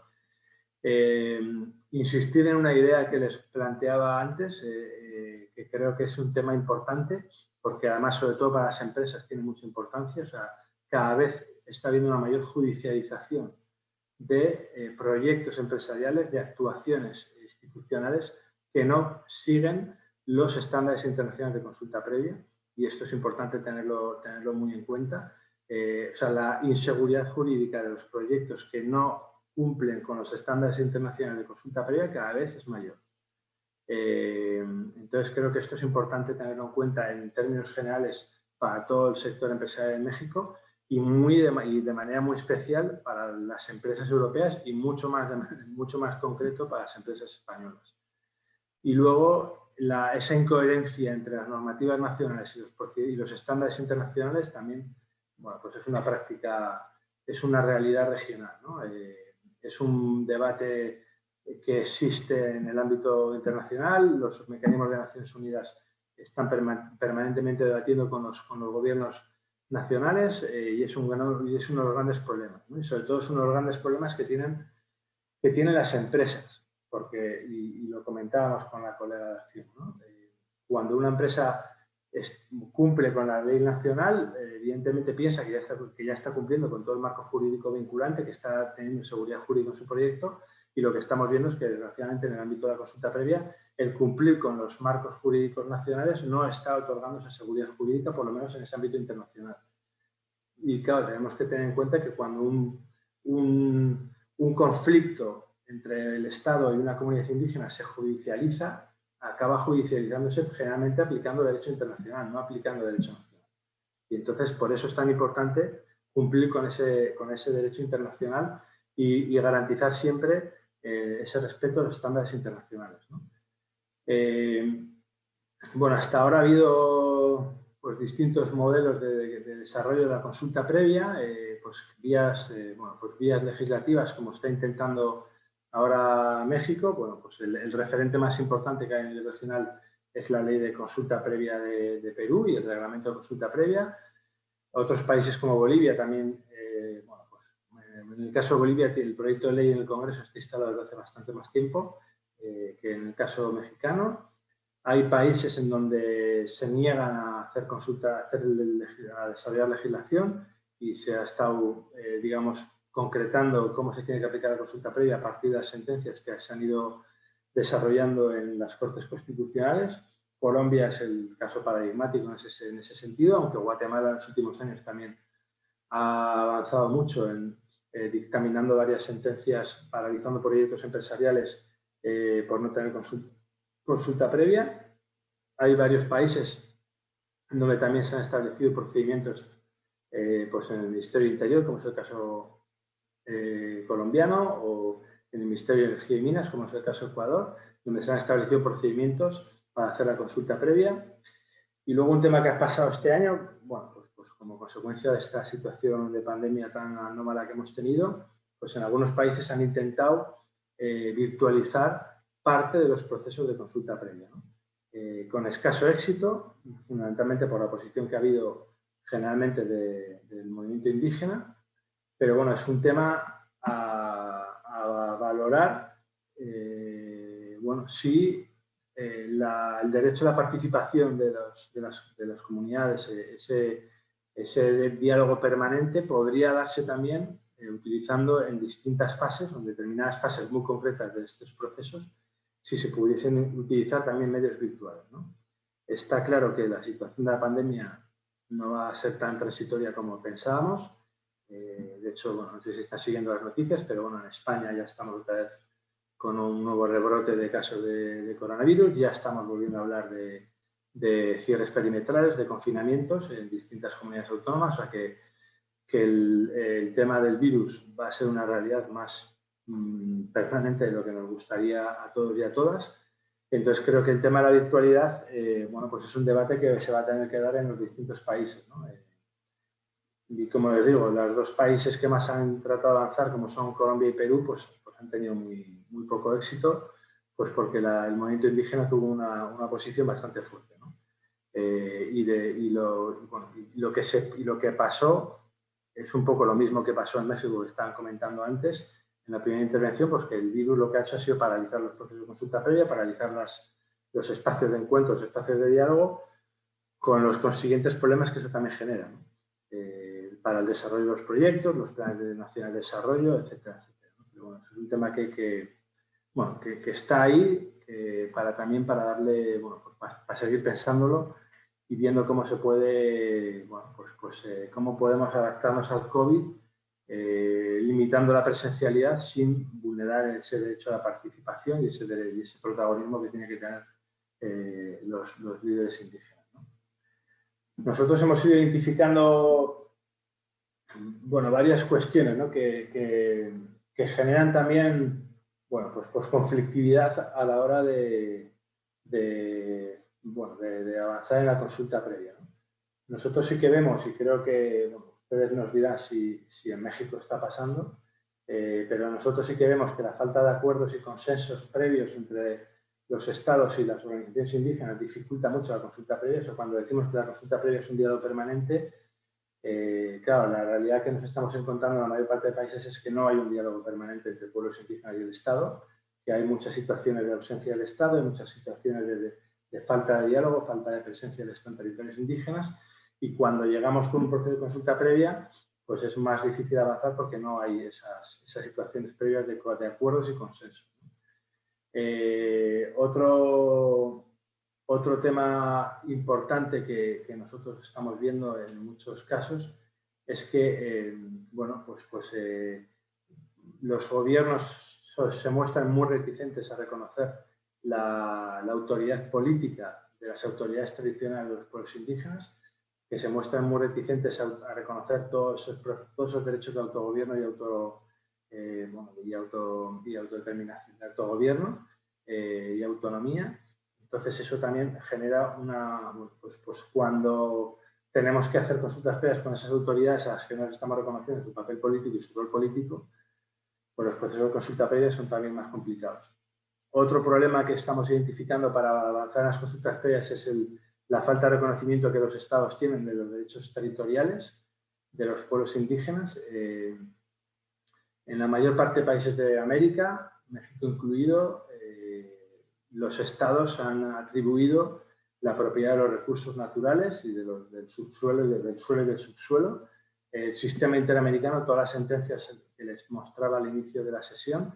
Insistir en una idea que les planteaba antes, que creo que es un tema importante, porque además, sobre todo para las empresas, tiene mucha importancia. O sea, cada vez está habiendo una mayor judicialización de proyectos empresariales, de actuaciones institucionales que no siguen los estándares internacionales de consulta previa, y esto es importante tenerlo muy en cuenta. O sea, la inseguridad jurídica de los proyectos que no cumplen con los estándares internacionales de consulta previa cada vez es mayor. Entonces, creo que esto es importante tenerlo en cuenta en términos generales para todo el sector empresarial en México y de manera muy especial para las empresas europeas y mucho más concreto para las empresas españolas. Y luego, esa incoherencia entre las normativas nacionales y los estándares internacionales también, bueno, pues es una práctica, es una realidad regional, ¿no? Es un debate que existe en el ámbito internacional. Los mecanismos de Naciones Unidas están permanentemente debatiendo con los gobiernos nacionales y es uno de los grandes problemas, ¿no? Y sobre todo es uno de los grandes problemas que tienen las empresas, porque, y lo comentábamos con la colega de Acción, ¿no? Cuando una empresa cumple con la ley nacional, evidentemente piensa que ya está cumpliendo con todo el marco jurídico vinculante, que está teniendo seguridad jurídica en su proyecto, y lo que estamos viendo es que, desgraciadamente, en el ámbito de la consulta previa, el cumplir con los marcos jurídicos nacionales no está otorgando esa seguridad jurídica, por lo menos en ese ámbito internacional. Y claro, tenemos que tener en cuenta que cuando un conflicto entre el Estado y una comunidad indígena se judicializa, acaba judicializándose generalmente aplicando derecho internacional, no aplicando derecho nacional. Y entonces, por eso es tan importante cumplir con ese derecho internacional y garantizar siempre ese respeto a los estándares internacionales, ¿no? Bueno, hasta ahora ha habido pues, distintos modelos de desarrollo de la consulta previa, pues vías legislativas, como está intentando ahora México. Bueno, pues el referente más importante que hay en el regional es la ley de consulta previa de Perú y el reglamento de consulta previa. Otros países como Bolivia también, bueno, pues, en el caso de Bolivia el proyecto de ley en el Congreso está instalado desde hace bastante más tiempo que en el caso mexicano. Hay países en donde se niegan a hacer consulta, a desarrollar legislación y se ha estado, digamos, concretando cómo se tiene que aplicar la consulta previa a partir de las sentencias que se han ido desarrollando en las Cortes Constitucionales. Colombia es el caso paradigmático en ese sentido, aunque Guatemala en los últimos años también ha avanzado mucho en dictaminando varias sentencias paralizando proyectos empresariales por no tener consulta previa. Hay varios países donde también se han establecido procedimientos pues en el Ministerio del Interior, como es el caso colombiano, o en el Ministerio de Energía y Minas, como es el caso de Ecuador, donde se han establecido procedimientos para hacer la consulta previa. Y luego un tema que ha pasado este año, bueno, pues como consecuencia de esta situación de pandemia tan anómala que hemos tenido, pues en algunos países han intentado virtualizar parte de los procesos de consulta previa, ¿no? Con escaso éxito, fundamentalmente por la oposición que ha habido generalmente del movimiento indígena, pero bueno, es un tema a valorar. Bueno, si el derecho a la participación de las comunidades, ese diálogo permanente podría darse también utilizando en distintas fases, en determinadas fases muy concretas de estos procesos, si se pudiesen utilizar también medios virtuales, ¿no? Está claro que la situación de la pandemia no va a ser tan transitoria como pensábamos. De hecho, bueno, no sé si están siguiendo las noticias, pero bueno, en España ya estamos otra vez con un nuevo rebrote de casos de coronavirus. Ya estamos volviendo a hablar de cierres perimetrales, de confinamientos en distintas comunidades autónomas, o sea que el tema del virus va a ser una realidad más permanente de lo que nos gustaría a todos y a todas. Entonces creo que el tema de la virtualidad, bueno, pues es un debate que se va a tener que dar en los distintos países, ¿no? Y como les digo, los dos países que más han tratado de avanzar, como son Colombia y Perú, pues han tenido muy poco éxito, pues porque el movimiento indígena tuvo una posición bastante fuerte, ¿no? Y lo que pasó es un poco lo mismo que pasó en México, que estaban comentando antes en la primera intervención, pues que el virus lo que ha hecho ha sido paralizar los procesos de consulta previa, paralizar los espacios de encuentro, los espacios de diálogo, con los consiguientes problemas que eso también genera, ¿no? Para el desarrollo de los proyectos, los planes nacionales de desarrollo, etcétera, etcétera, ¿no? Pero bueno, es un tema que está ahí también para darle, bueno, pues para seguir pensándolo y viendo cómo se puede, bueno, cómo podemos adaptarnos al COVID, limitando la presencialidad sin vulnerar ese derecho a la participación y ese protagonismo que tienen que tener los líderes indígenas, ¿no? Nosotros hemos ido identificando, bueno, varias cuestiones, ¿no? que generan también, bueno, pues conflictividad a la hora de avanzar en la consulta previa, ¿no? Nosotros sí que vemos, y creo que bueno, ustedes nos dirán si en México está pasando, pero nosotros sí que vemos que la falta de acuerdos y consensos previos entre los estados y las organizaciones indígenas dificulta mucho la consulta previa. Eso, cuando decimos que la consulta previa es un diálogo permanente, claro, la realidad que nos estamos encontrando en la mayor parte de países es que no hay un diálogo permanente entre pueblos indígenas y el Estado, que hay muchas situaciones de ausencia del Estado, hay muchas situaciones de falta de diálogo, falta de presencia del Estado en territorios indígenas, y cuando llegamos con un proceso de consulta previa, pues es más difícil avanzar porque no hay esas situaciones previas de acuerdos y consensos. Otro tema importante que nosotros estamos viendo en muchos casos es que los gobiernos se muestran muy reticentes a reconocer la autoridad política de las autoridades tradicionales de los pueblos indígenas, que se muestran muy reticentes a reconocer todos esos derechos de autogobierno y autodeterminación, de autogobierno y autonomía. Entonces eso también genera cuando tenemos que hacer consultas previas con esas autoridades a las que nos estamos reconociendo su papel político y su rol político, pues los procesos de consulta previa son también más complicados. Otro problema que estamos identificando para avanzar en las consultas previas es la falta de reconocimiento que los estados tienen de los derechos territoriales de los pueblos indígenas. En la mayor parte de países de América, México incluido, los estados han atribuido la propiedad de los recursos naturales y del subsuelo y del suelo y del subsuelo. El sistema interamericano, todas las sentencias que les mostraba al inicio de la sesión,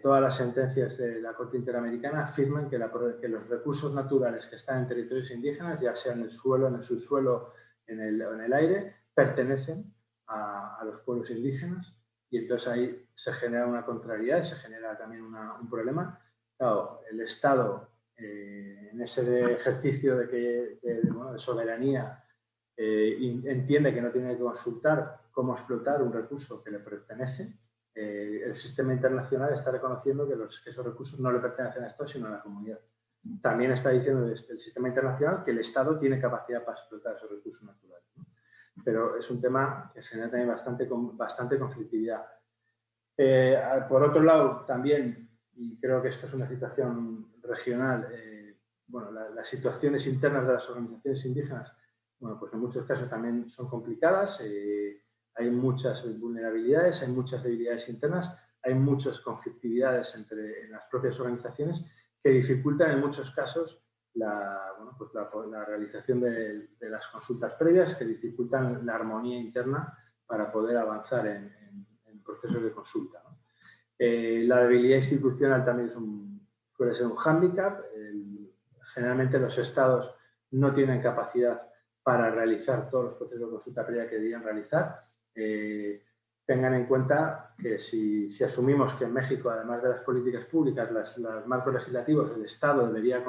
todas las sentencias de la Corte Interamericana afirman que los recursos naturales que están en territorios indígenas, ya sea en el suelo, en el subsuelo, en el aire, pertenecen a los pueblos indígenas, y entonces ahí se genera una contrariedad y se genera también un problema. Claro, el Estado, en ese ejercicio de soberanía, entiende que no tiene que consultar cómo explotar un recurso que le pertenece. El sistema internacional está reconociendo que esos recursos no le pertenecen al Estado, sino a la comunidad. También está diciendo el sistema internacional que el Estado tiene capacidad para explotar esos recursos naturales, ¿no? Pero es un tema que genera también bastante conflictividad. Por otro lado, también, y creo que esto es una situación regional, las situaciones internas de las organizaciones indígenas, bueno, pues en muchos casos también son complicadas. Hay muchas vulnerabilidades, hay muchas debilidades internas, hay muchas conflictividades en las propias organizaciones que dificultan en muchos casos la realización de las consultas previas, que dificultan la armonía interna para poder avanzar en procesos de consulta, ¿no? La debilidad institucional también suele ser un hándicap. Generalmente los estados no tienen capacidad para realizar todos los procesos de consulta previa que debían realizar. Tengan en cuenta que si asumimos que en México, además de las políticas públicas, los marcos legislativos, el Estado debería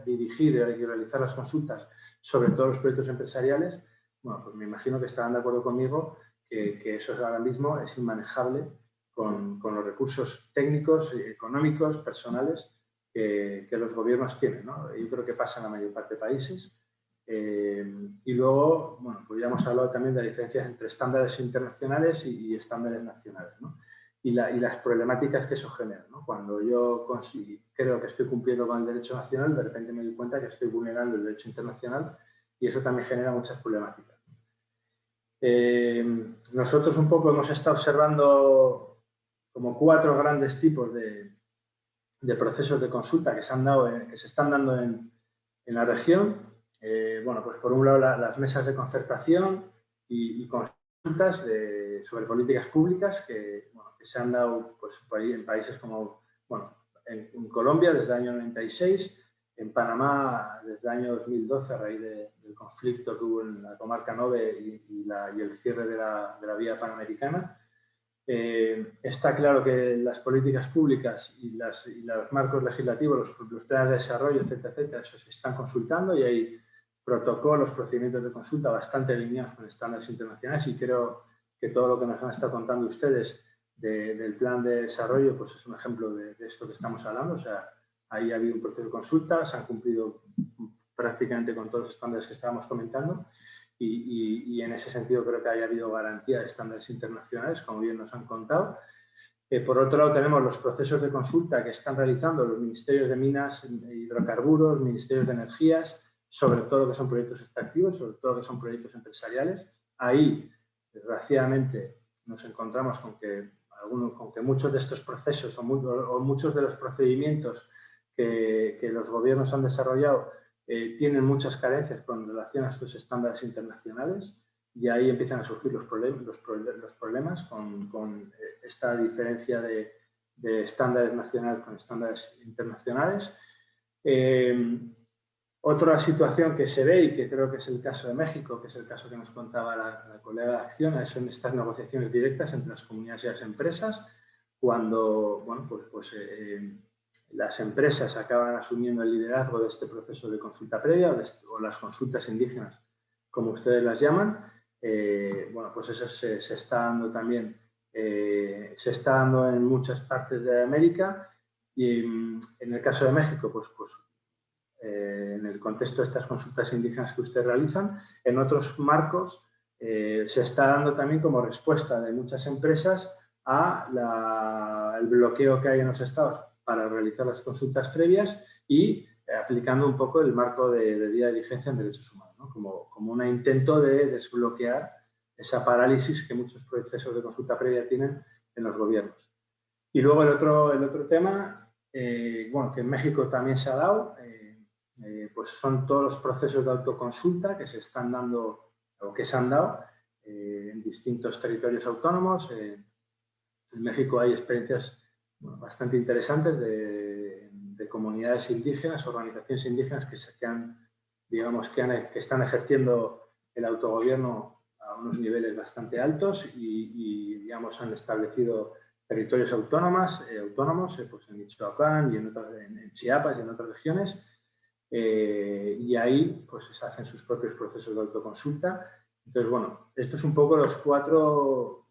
dirigir y realizar las consultas sobre todos los proyectos empresariales, bueno, pues me imagino que estarán de acuerdo conmigo que eso ahora mismo es inmanejable con los recursos técnicos, económicos, personales que los gobiernos tienen, ¿no? Yo creo que pasa en la mayor parte de países. Y luego, bueno, pues ya hemos hablado también de diferencias entre estándares internacionales y estándares nacionales, ¿no? Y las problemáticas que eso genera, ¿no? Cuando yo creo que estoy cumpliendo con el derecho nacional, de repente me doy cuenta que estoy vulnerando el derecho internacional y eso también genera muchas problemáticas. Nosotros un poco hemos estado observando como 4 grandes tipos de procesos de consulta que se están dando en la región. Bueno, pues por un lado las mesas de concertación y consultas sobre políticas públicas que se han dado pues, en países como, bueno, en Colombia desde el año 96, en Panamá desde el año 2012 a raíz del conflicto que hubo en la comarca Nove y el cierre de la vía panamericana. Está claro que las políticas públicas y los marcos legislativos, los planes de desarrollo, etcétera, etcétera, eso se están consultando y hay protocolos, procedimientos de consulta bastante alineados con estándares internacionales y creo que todo lo que nos han estado contando ustedes del plan de desarrollo pues es un ejemplo de esto que estamos hablando. O sea, ahí ha habido un proceso de consulta, se han cumplido prácticamente con todos los estándares que estábamos comentando y en ese sentido creo que haya habido garantía de estándares internacionales, como bien nos han contado. Por otro lado, tenemos los procesos de consulta que están realizando los ministerios de Minas e Hidrocarburos, ministerios de Energías, sobre todo lo que son proyectos extractivos, sobre todo lo que son proyectos empresariales. Ahí, desgraciadamente, nos encontramos con que muchos de estos procesos o muchos de los procedimientos que los gobiernos han desarrollado tienen muchas carencias con relación a estos estándares internacionales y ahí empiezan a surgir los problemas con esta diferencia de estándares nacionales con estándares internacionales. Otra situación que se ve y que creo que es el caso de México, que es el caso que nos contaba la colega de Acciona, son estas negociaciones directas entre las comunidades y las empresas, cuando bueno, las empresas acaban asumiendo el liderazgo de este proceso de consulta previa o las consultas indígenas, como ustedes las llaman. Bueno, pues eso se está dando también, se está dando en muchas partes de América y en el caso de México, en el contexto de estas consultas indígenas que ustedes realizan, en otros marcos se está dando también como respuesta de muchas empresas al bloqueo que hay en los estados para realizar las consultas previas y aplicando un poco el marco de día de vigencia en derechos humanos, ¿no? como un intento de desbloquear esa parálisis que muchos procesos de consulta previa tienen en los gobiernos. Y luego el otro tema, bueno, que en México también se ha dado, pues son todos los procesos de autoconsulta que se están dando o que se han dado en distintos territorios autónomos. En México hay experiencias bastante interesantes de comunidades indígenas, organizaciones indígenas que están ejerciendo el autogobierno a unos niveles bastante altos y digamos, han establecido territorios autónomos pues en Michoacán y en Chiapas y en otras regiones. Y ahí pues se hacen sus propios procesos de autoconsulta. Entonces, bueno, esto es un poco los cuatro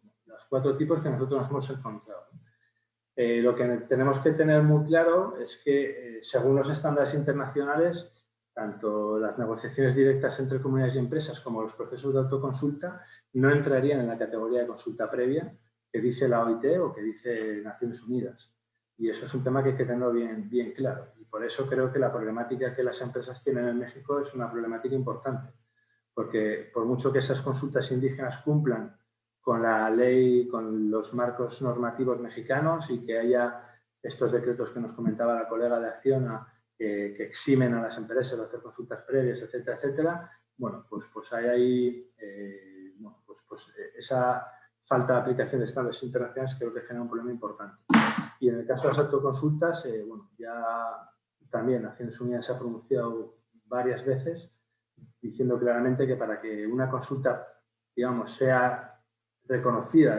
tipos que nosotros nos hemos encontrado. Lo que tenemos que tener muy claro es que, según los estándares internacionales, tanto las negociaciones directas entre comunidades y empresas como los procesos de autoconsulta no entrarían en la categoría de consulta previa que dice la OIT o que dice Naciones Unidas. Y eso es un tema que hay que tenerlo bien claro. Y por eso creo que la problemática que las empresas tienen en México es una problemática importante. Porque por mucho que esas consultas indígenas cumplan con la ley, con los marcos normativos mexicanos y que haya estos decretos que nos comentaba la colega de Acciona que eximen a las empresas de hacer consultas previas, etcétera, etcétera, bueno, pues hay ahí esa falta de aplicación de estándares internacionales creo que genera un problema importante. Y en el caso de las autoconsultas, bueno, ya también Naciones Unidas se ha pronunciado varias veces diciendo claramente que para que una consulta, digamos, sea reconocida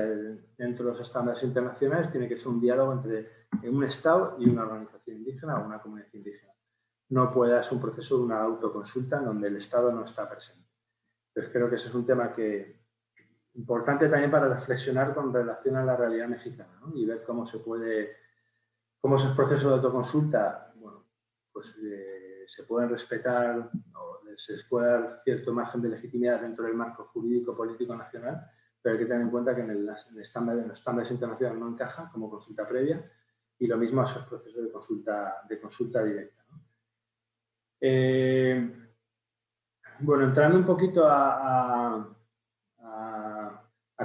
dentro de los estándares internacionales, tiene que ser un diálogo entre un Estado y una organización indígena o una comunidad indígena. No puede ser un proceso de una autoconsulta en donde el Estado no está presente. Entonces creo que ese es un tema importante también para reflexionar con relación a la realidad mexicana, ¿no? Y ver cómo esos procesos de autoconsulta, bueno, pues se pueden respetar o se les puede dar cierto margen de legitimidad dentro del marco jurídico político nacional, pero hay que tener en cuenta que en los estándares internacionales no encaja como consulta previa, y lo mismo a esos procesos de consulta directa, ¿no? Bueno, entrando un poquito a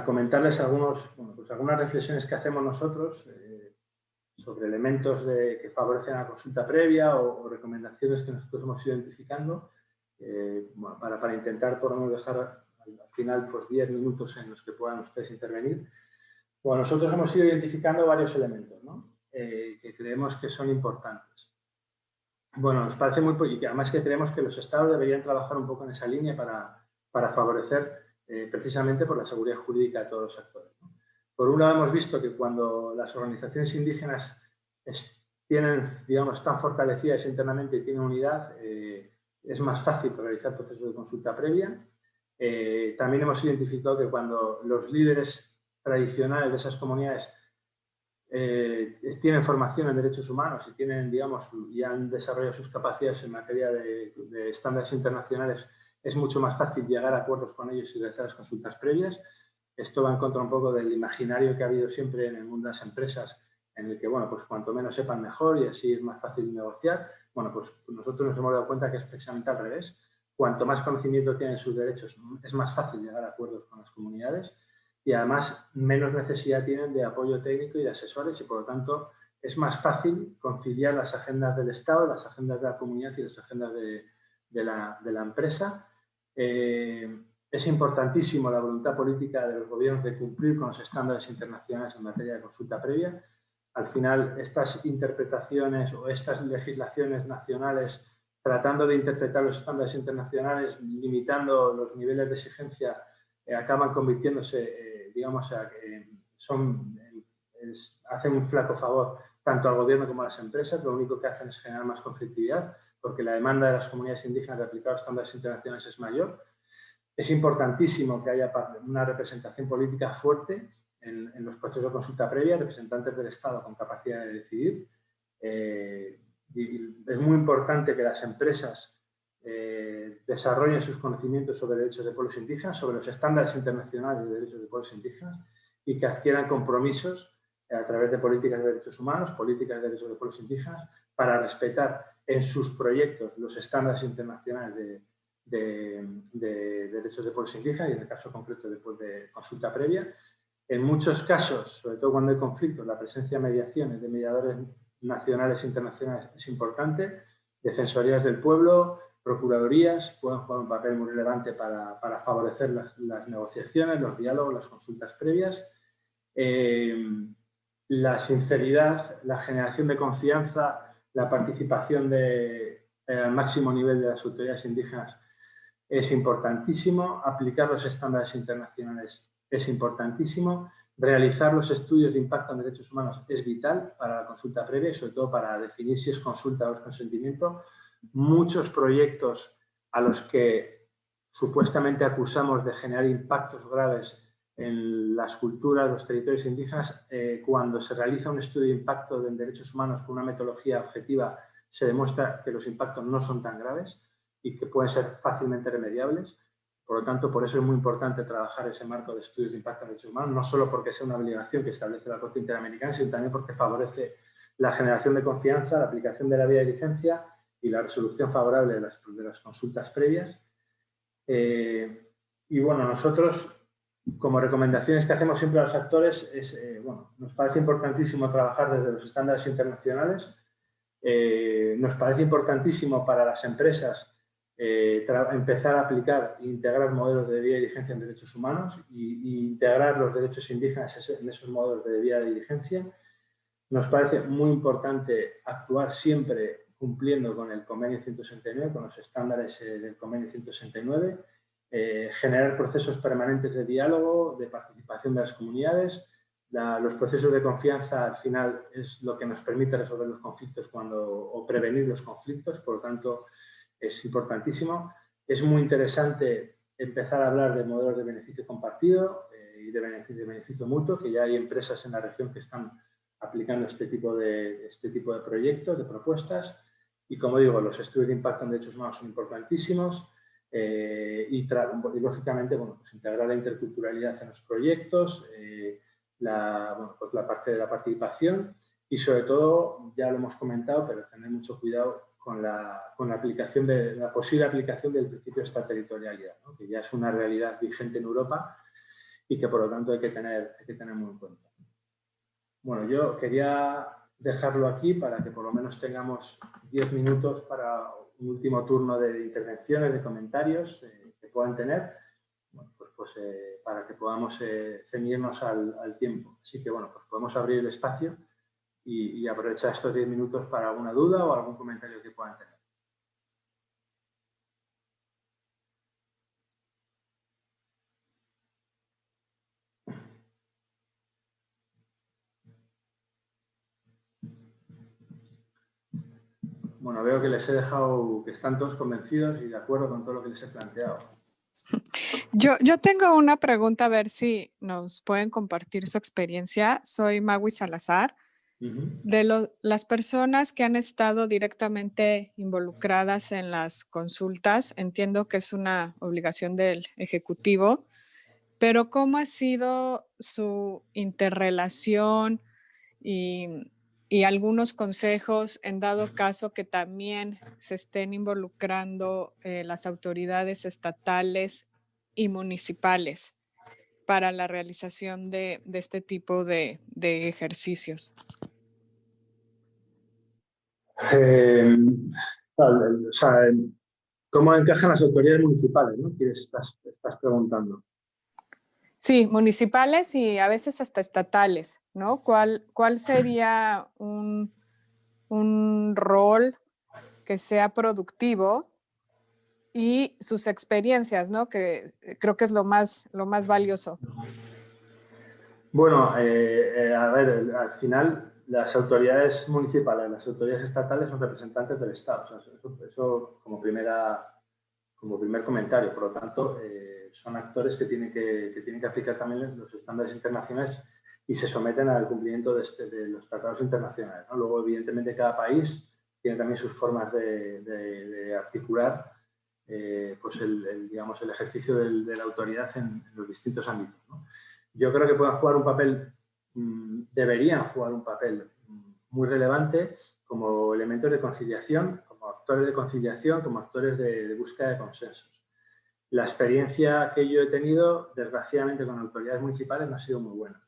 comentarles algunas reflexiones que hacemos nosotros sobre elementos que favorecen la consulta previa o recomendaciones que nosotros hemos ido identificando, bueno, para intentar por lo menos dejar al final pues 10 minutos en los que puedan ustedes intervenir. Bueno, nosotros hemos ido identificando varios elementos, ¿no? Que creemos que son importantes. Bueno, nos parece y además que creemos que los estados deberían trabajar un poco en esa línea para favorecer precisamente por la seguridad jurídica de todos los actores, ¿no? Por un lado, hemos visto que cuando las organizaciones indígenas están fortalecidas internamente y tienen unidad, es más fácil realizar procesos de consulta previa. También hemos identificado que cuando los líderes tradicionales de esas comunidades tienen formación en derechos humanos y y han desarrollado sus capacidades en materia de estándares internacionales, es mucho más fácil llegar a acuerdos con ellos y realizar las consultas previas. Esto va en contra un poco del imaginario que ha habido siempre en el mundo de las empresas, en el que, bueno, pues cuanto menos sepan mejor y así es más fácil negociar. Bueno, pues nosotros nos hemos dado cuenta que es precisamente al revés. Cuanto más conocimiento tienen sus derechos, es más fácil llegar a acuerdos con las comunidades y además menos necesidad tienen de apoyo técnico y de asesores y, por lo tanto, es más fácil conciliar las agendas del Estado, las agendas de la comunidad y las agendas de la empresa. Es importantísimo la voluntad política de los gobiernos de cumplir con los estándares internacionales en materia de consulta previa. Al final, estas interpretaciones o estas legislaciones nacionales tratando de interpretar los estándares internacionales, limitando los niveles de exigencia, acaban convirtiéndose, hacen un flaco favor tanto al gobierno como a las empresas. Lo único que hacen es generar más conflictividad, porque la demanda de las comunidades indígenas de aplicar los estándares internacionales es mayor. Es importantísimo que haya una representación política fuerte en los procesos de consulta previa, representantes del Estado con capacidad de decidir. Y es muy importante que las empresas desarrollen sus conocimientos sobre derechos de pueblos indígenas, sobre los estándares internacionales de derechos de pueblos indígenas y que adquieran compromisos a través de políticas de derechos humanos, políticas de derechos de pueblos indígenas, para respetar en sus proyectos los estándares internacionales de derechos de pueblos indígenas y en el caso concreto después de consulta previa. En muchos casos, sobre todo cuando hay conflictos, la presencia de mediaciones de mediadores nacionales e internacionales es importante. Defensorías del pueblo, procuradurías pueden jugar un papel muy relevante para favorecer las negociaciones, los diálogos, las consultas previas. La sinceridad, la generación de confianza, la participación al máximo nivel de las autoridades indígenas es importantísimo. Aplicar los estándares internacionales es importantísimo. Realizar los estudios de impacto en derechos humanos es vital para la consulta previa y sobre todo para definir si es consulta o es consentimiento. Muchos proyectos a los que supuestamente acusamos de generar impactos graves en las culturas, los territorios indígenas, cuando se realiza un estudio de impacto en derechos humanos con una metodología objetiva, se demuestra que los impactos no son tan graves y que pueden ser fácilmente remediables. Por lo tanto, por eso es muy importante trabajar ese marco de estudios de impacto en derechos humanos, no solo porque sea una obligación que establece la Corte Interamericana, sino también porque favorece la generación de confianza, la aplicación de la vía de diligencia y la resolución favorable de las consultas previas. Y bueno, nosotros, como recomendaciones que hacemos siempre a los actores, nos parece importantísimo trabajar desde los estándares internacionales. Nos parece importantísimo para las empresas empezar a aplicar e integrar modelos de vía de diligencia en derechos humanos y integrar los derechos indígenas en esos modelos de vía de diligencia. Nos parece muy importante actuar siempre cumpliendo con el convenio 169, con los estándares del convenio 169, generar procesos permanentes de diálogo, de participación de las comunidades. Los procesos de confianza al final es lo que nos permite resolver los conflictos o prevenir los conflictos, por lo tanto es importantísimo. Es muy interesante empezar a hablar de modelos de beneficio compartido y de beneficio mutuo, que ya hay empresas en la región que están aplicando este tipo de proyectos, de propuestas. Y como digo, los estudios de impacto en derechos humanos son importantísimos. Y lógicamente, bueno, pues integrar la interculturalidad en los proyectos, pues la parte de la participación y sobre todo, ya lo hemos comentado, pero tener mucho cuidado con la aplicación la posible aplicación del principio de extraterritorialidad, ¿no? Que ya es una realidad vigente en Europa y que por lo tanto hay que tener muy en cuenta. Bueno, yo quería dejarlo aquí para que por lo menos tengamos 10 minutos para un último turno de intervenciones, de comentarios que puedan tener, bueno, pues para que podamos ceñirnos al tiempo. Así que, bueno, pues podemos abrir el espacio y aprovechar estos 10 minutos para alguna duda o algún comentario que puedan tener. Bueno, veo que les he dejado que están todos convencidos y de acuerdo con todo lo que les he planteado. Yo tengo una pregunta, a ver si nos pueden compartir su experiencia. Soy Magui Salazar. De las personas que han estado directamente involucradas en las consultas, entiendo que es una obligación del Ejecutivo, pero ¿cómo ha sido su interrelación y algunos consejos en dado caso que también se estén involucrando las autoridades estatales y municipales para la realización de este tipo de ejercicios? O sea, ¿cómo encajan las autoridades municipales, ¿no? Estás preguntando. Sí, municipales y a veces hasta estatales, ¿no? ¿Cuál sería un rol que sea productivo y sus experiencias, ¿no? Que creo que es lo más valioso. Bueno, a ver, al final las autoridades municipales, las autoridades estatales son representantes del Estado. O sea, eso como primer comentario. Por lo tanto, son actores que tienen que aplicar también los estándares internacionales y se someten al cumplimiento de los tratados internacionales, ¿no? Luego, evidentemente, cada país tiene también sus formas de articular pues digamos, el ejercicio de la autoridad en los distintos ámbitos, ¿no? Yo creo que pueden jugar un papel, deberían jugar un papel muy relevante como elementos de conciliación, como actores de conciliación, como actores de búsqueda de consensos. La experiencia que yo he tenido, desgraciadamente, con autoridades municipales no ha sido muy buena.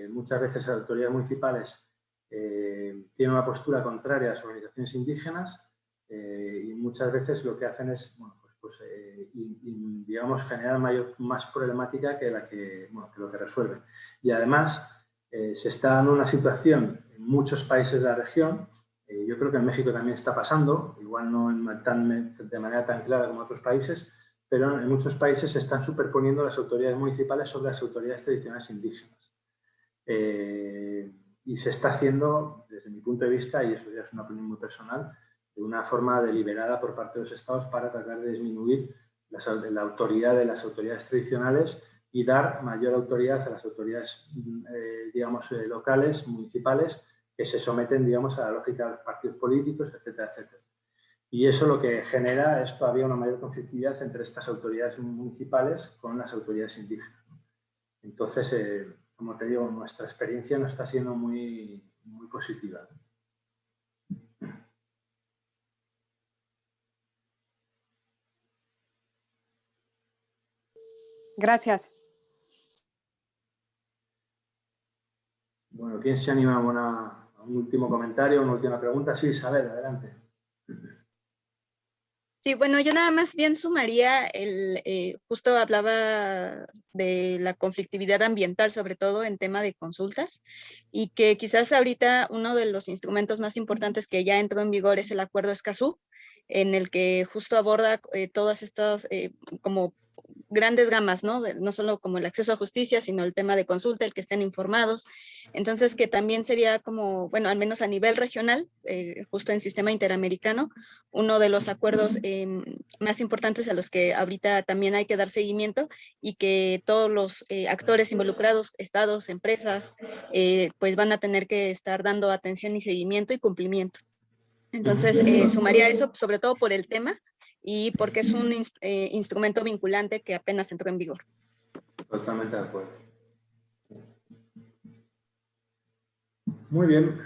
Muchas veces las autoridades municipales tienen una postura contraria a las organizaciones indígenas y muchas veces lo que hacen es, bueno, digamos, generar más problemática que lo que resuelven. Y además se está dando una situación en muchos países de la región, yo creo que en México también está pasando, igual no de manera tan clara como en otros países, pero en muchos países se están superponiendo las autoridades municipales sobre las autoridades tradicionales indígenas. Y se está haciendo, desde mi punto de vista, y eso ya es una opinión muy personal, de una forma deliberada por parte de los estados para tratar de disminuir la autoridad de las autoridades tradicionales y dar mayor autoridad a las autoridades, digamos, locales, municipales, que se someten, digamos, a la lógica de los partidos políticos, etcétera, etcétera. Y eso lo que genera es todavía una mayor conflictividad entre estas autoridades municipales con las autoridades indígenas. Entonces, como te digo, nuestra experiencia no está siendo muy positiva. Gracias. Bueno, ¿quién se anima a un último comentario, una última pregunta? Sí, Isabel, adelante. Sí, bueno, yo nada más bien sumaría, justo hablaba de la conflictividad ambiental, sobre todo en tema de consultas, y que quizás ahorita uno de los instrumentos más importantes que ya entró en vigor es el Acuerdo Escazú, en el que justo aborda todas estas como grandes gamas, ¿no? No solo como el acceso a justicia, sino el tema de consulta, el que estén informados. Entonces, que también sería como, bueno, al menos a nivel regional, justo en sistema interamericano, uno de los acuerdos más importantes a los que ahorita también hay que dar seguimiento y que todos los actores involucrados, estados, empresas, pues van a tener que estar dando atención y seguimiento y cumplimiento. Entonces, sumaría eso, sobre todo por el tema, y porque es un instrumento vinculante que apenas entró en vigor. Totalmente de acuerdo. Muy bien.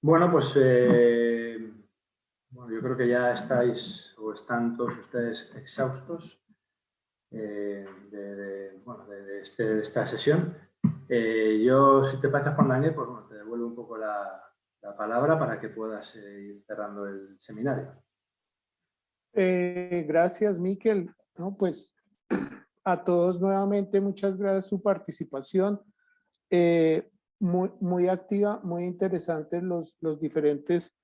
Bueno, pues bueno, yo creo que ya estáis o están todos ustedes exhaustos de esta sesión. Yo, si te parece, Juan Daniel, pues bueno, te devuelvo un poco la palabra para que puedas ir cerrando el seminario. Gracias, Miquel. No, pues a todos nuevamente muchas gracias por su participación. Muy activa, muy interesantes los diferentes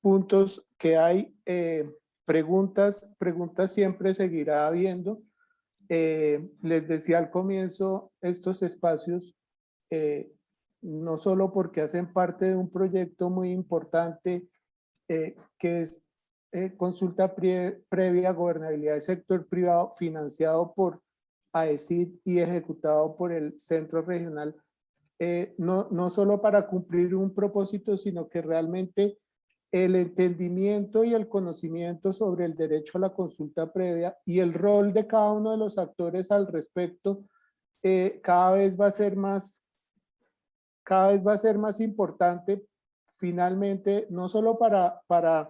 puntos que hay. Preguntas siempre seguirá habiendo. Les decía al comienzo, estos espacios, no solo porque hacen parte de un proyecto muy importante que es consulta previa a gobernabilidad del sector privado, financiado por AECID y ejecutado por el Centro Regional, no solo para cumplir un propósito, sino que realmente el entendimiento y el conocimiento sobre el derecho a la consulta previa y el rol de cada uno de los actores al respecto cada vez va a ser más importante finalmente, no solo para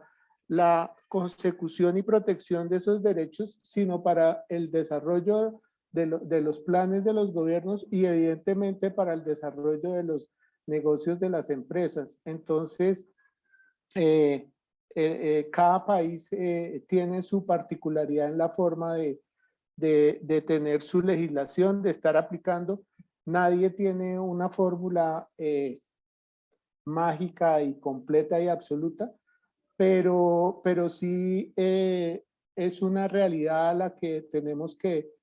la consecución y protección de esos derechos, sino para el desarrollo de los planes de los gobiernos y evidentemente para el desarrollo de los negocios de las empresas. Entonces, cada país tiene su particularidad en la forma de tener su legislación, de estar aplicando. Nadie tiene una fórmula mágica y completa y absoluta, pero sí es una realidad a la que tenemos que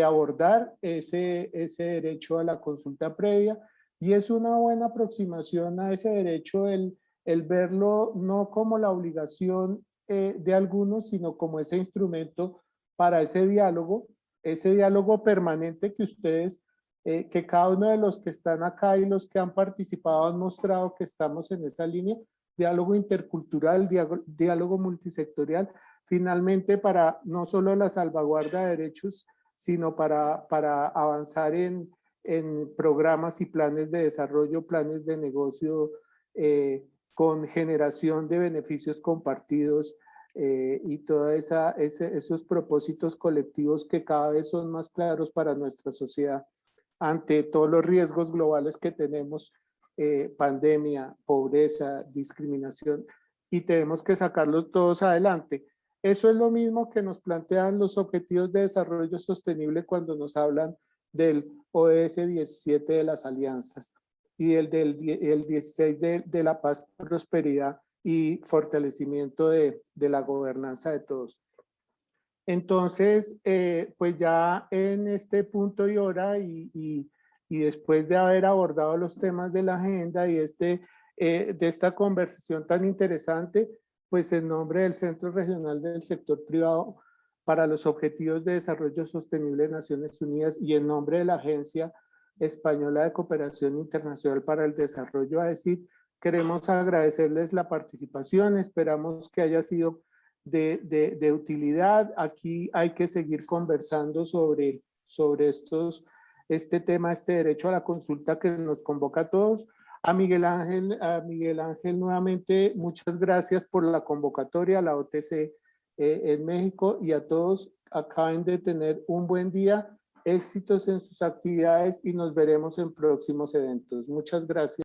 abordar ese derecho a la consulta previa, y es una buena aproximación a ese derecho el verlo no como la obligación de algunos, sino como ese instrumento para ese diálogo permanente que ustedes, que cada uno de los que están acá y los que han participado han mostrado que estamos en esa línea, diálogo intercultural, diálogo multisectorial, finalmente para no solo la salvaguarda de derechos, sino para avanzar en programas y planes de desarrollo, planes de negocio, con generación de beneficios compartidos y todos esos propósitos colectivos que cada vez son más claros para nuestra sociedad ante todos los riesgos globales que tenemos, pandemia, pobreza, discriminación, y tenemos que sacarlos todos adelante. Eso es lo mismo que nos plantean los Objetivos de Desarrollo Sostenible cuando nos hablan del ODS 17 de las alianzas y el 16 de la paz, prosperidad y fortalecimiento de la gobernanza de todos. Entonces, pues ya en este punto y hora y después de haber abordado los temas de la agenda y de esta conversación tan interesante, pues en nombre del Centro Regional del Sector Privado para los Objetivos de Desarrollo Sostenible de Naciones Unidas y en nombre de la Agencia Española de Cooperación Internacional para el Desarrollo, AECID, queremos agradecerles la participación. Esperamos que haya sido de utilidad. Aquí hay que seguir conversando sobre este tema, este derecho a la consulta que nos convoca a todos. A Miguel Ángel nuevamente, muchas gracias por la convocatoria a la OTC en México, y a todos acaben de tener un buen día, éxitos en sus actividades y nos veremos en próximos eventos. Muchas gracias.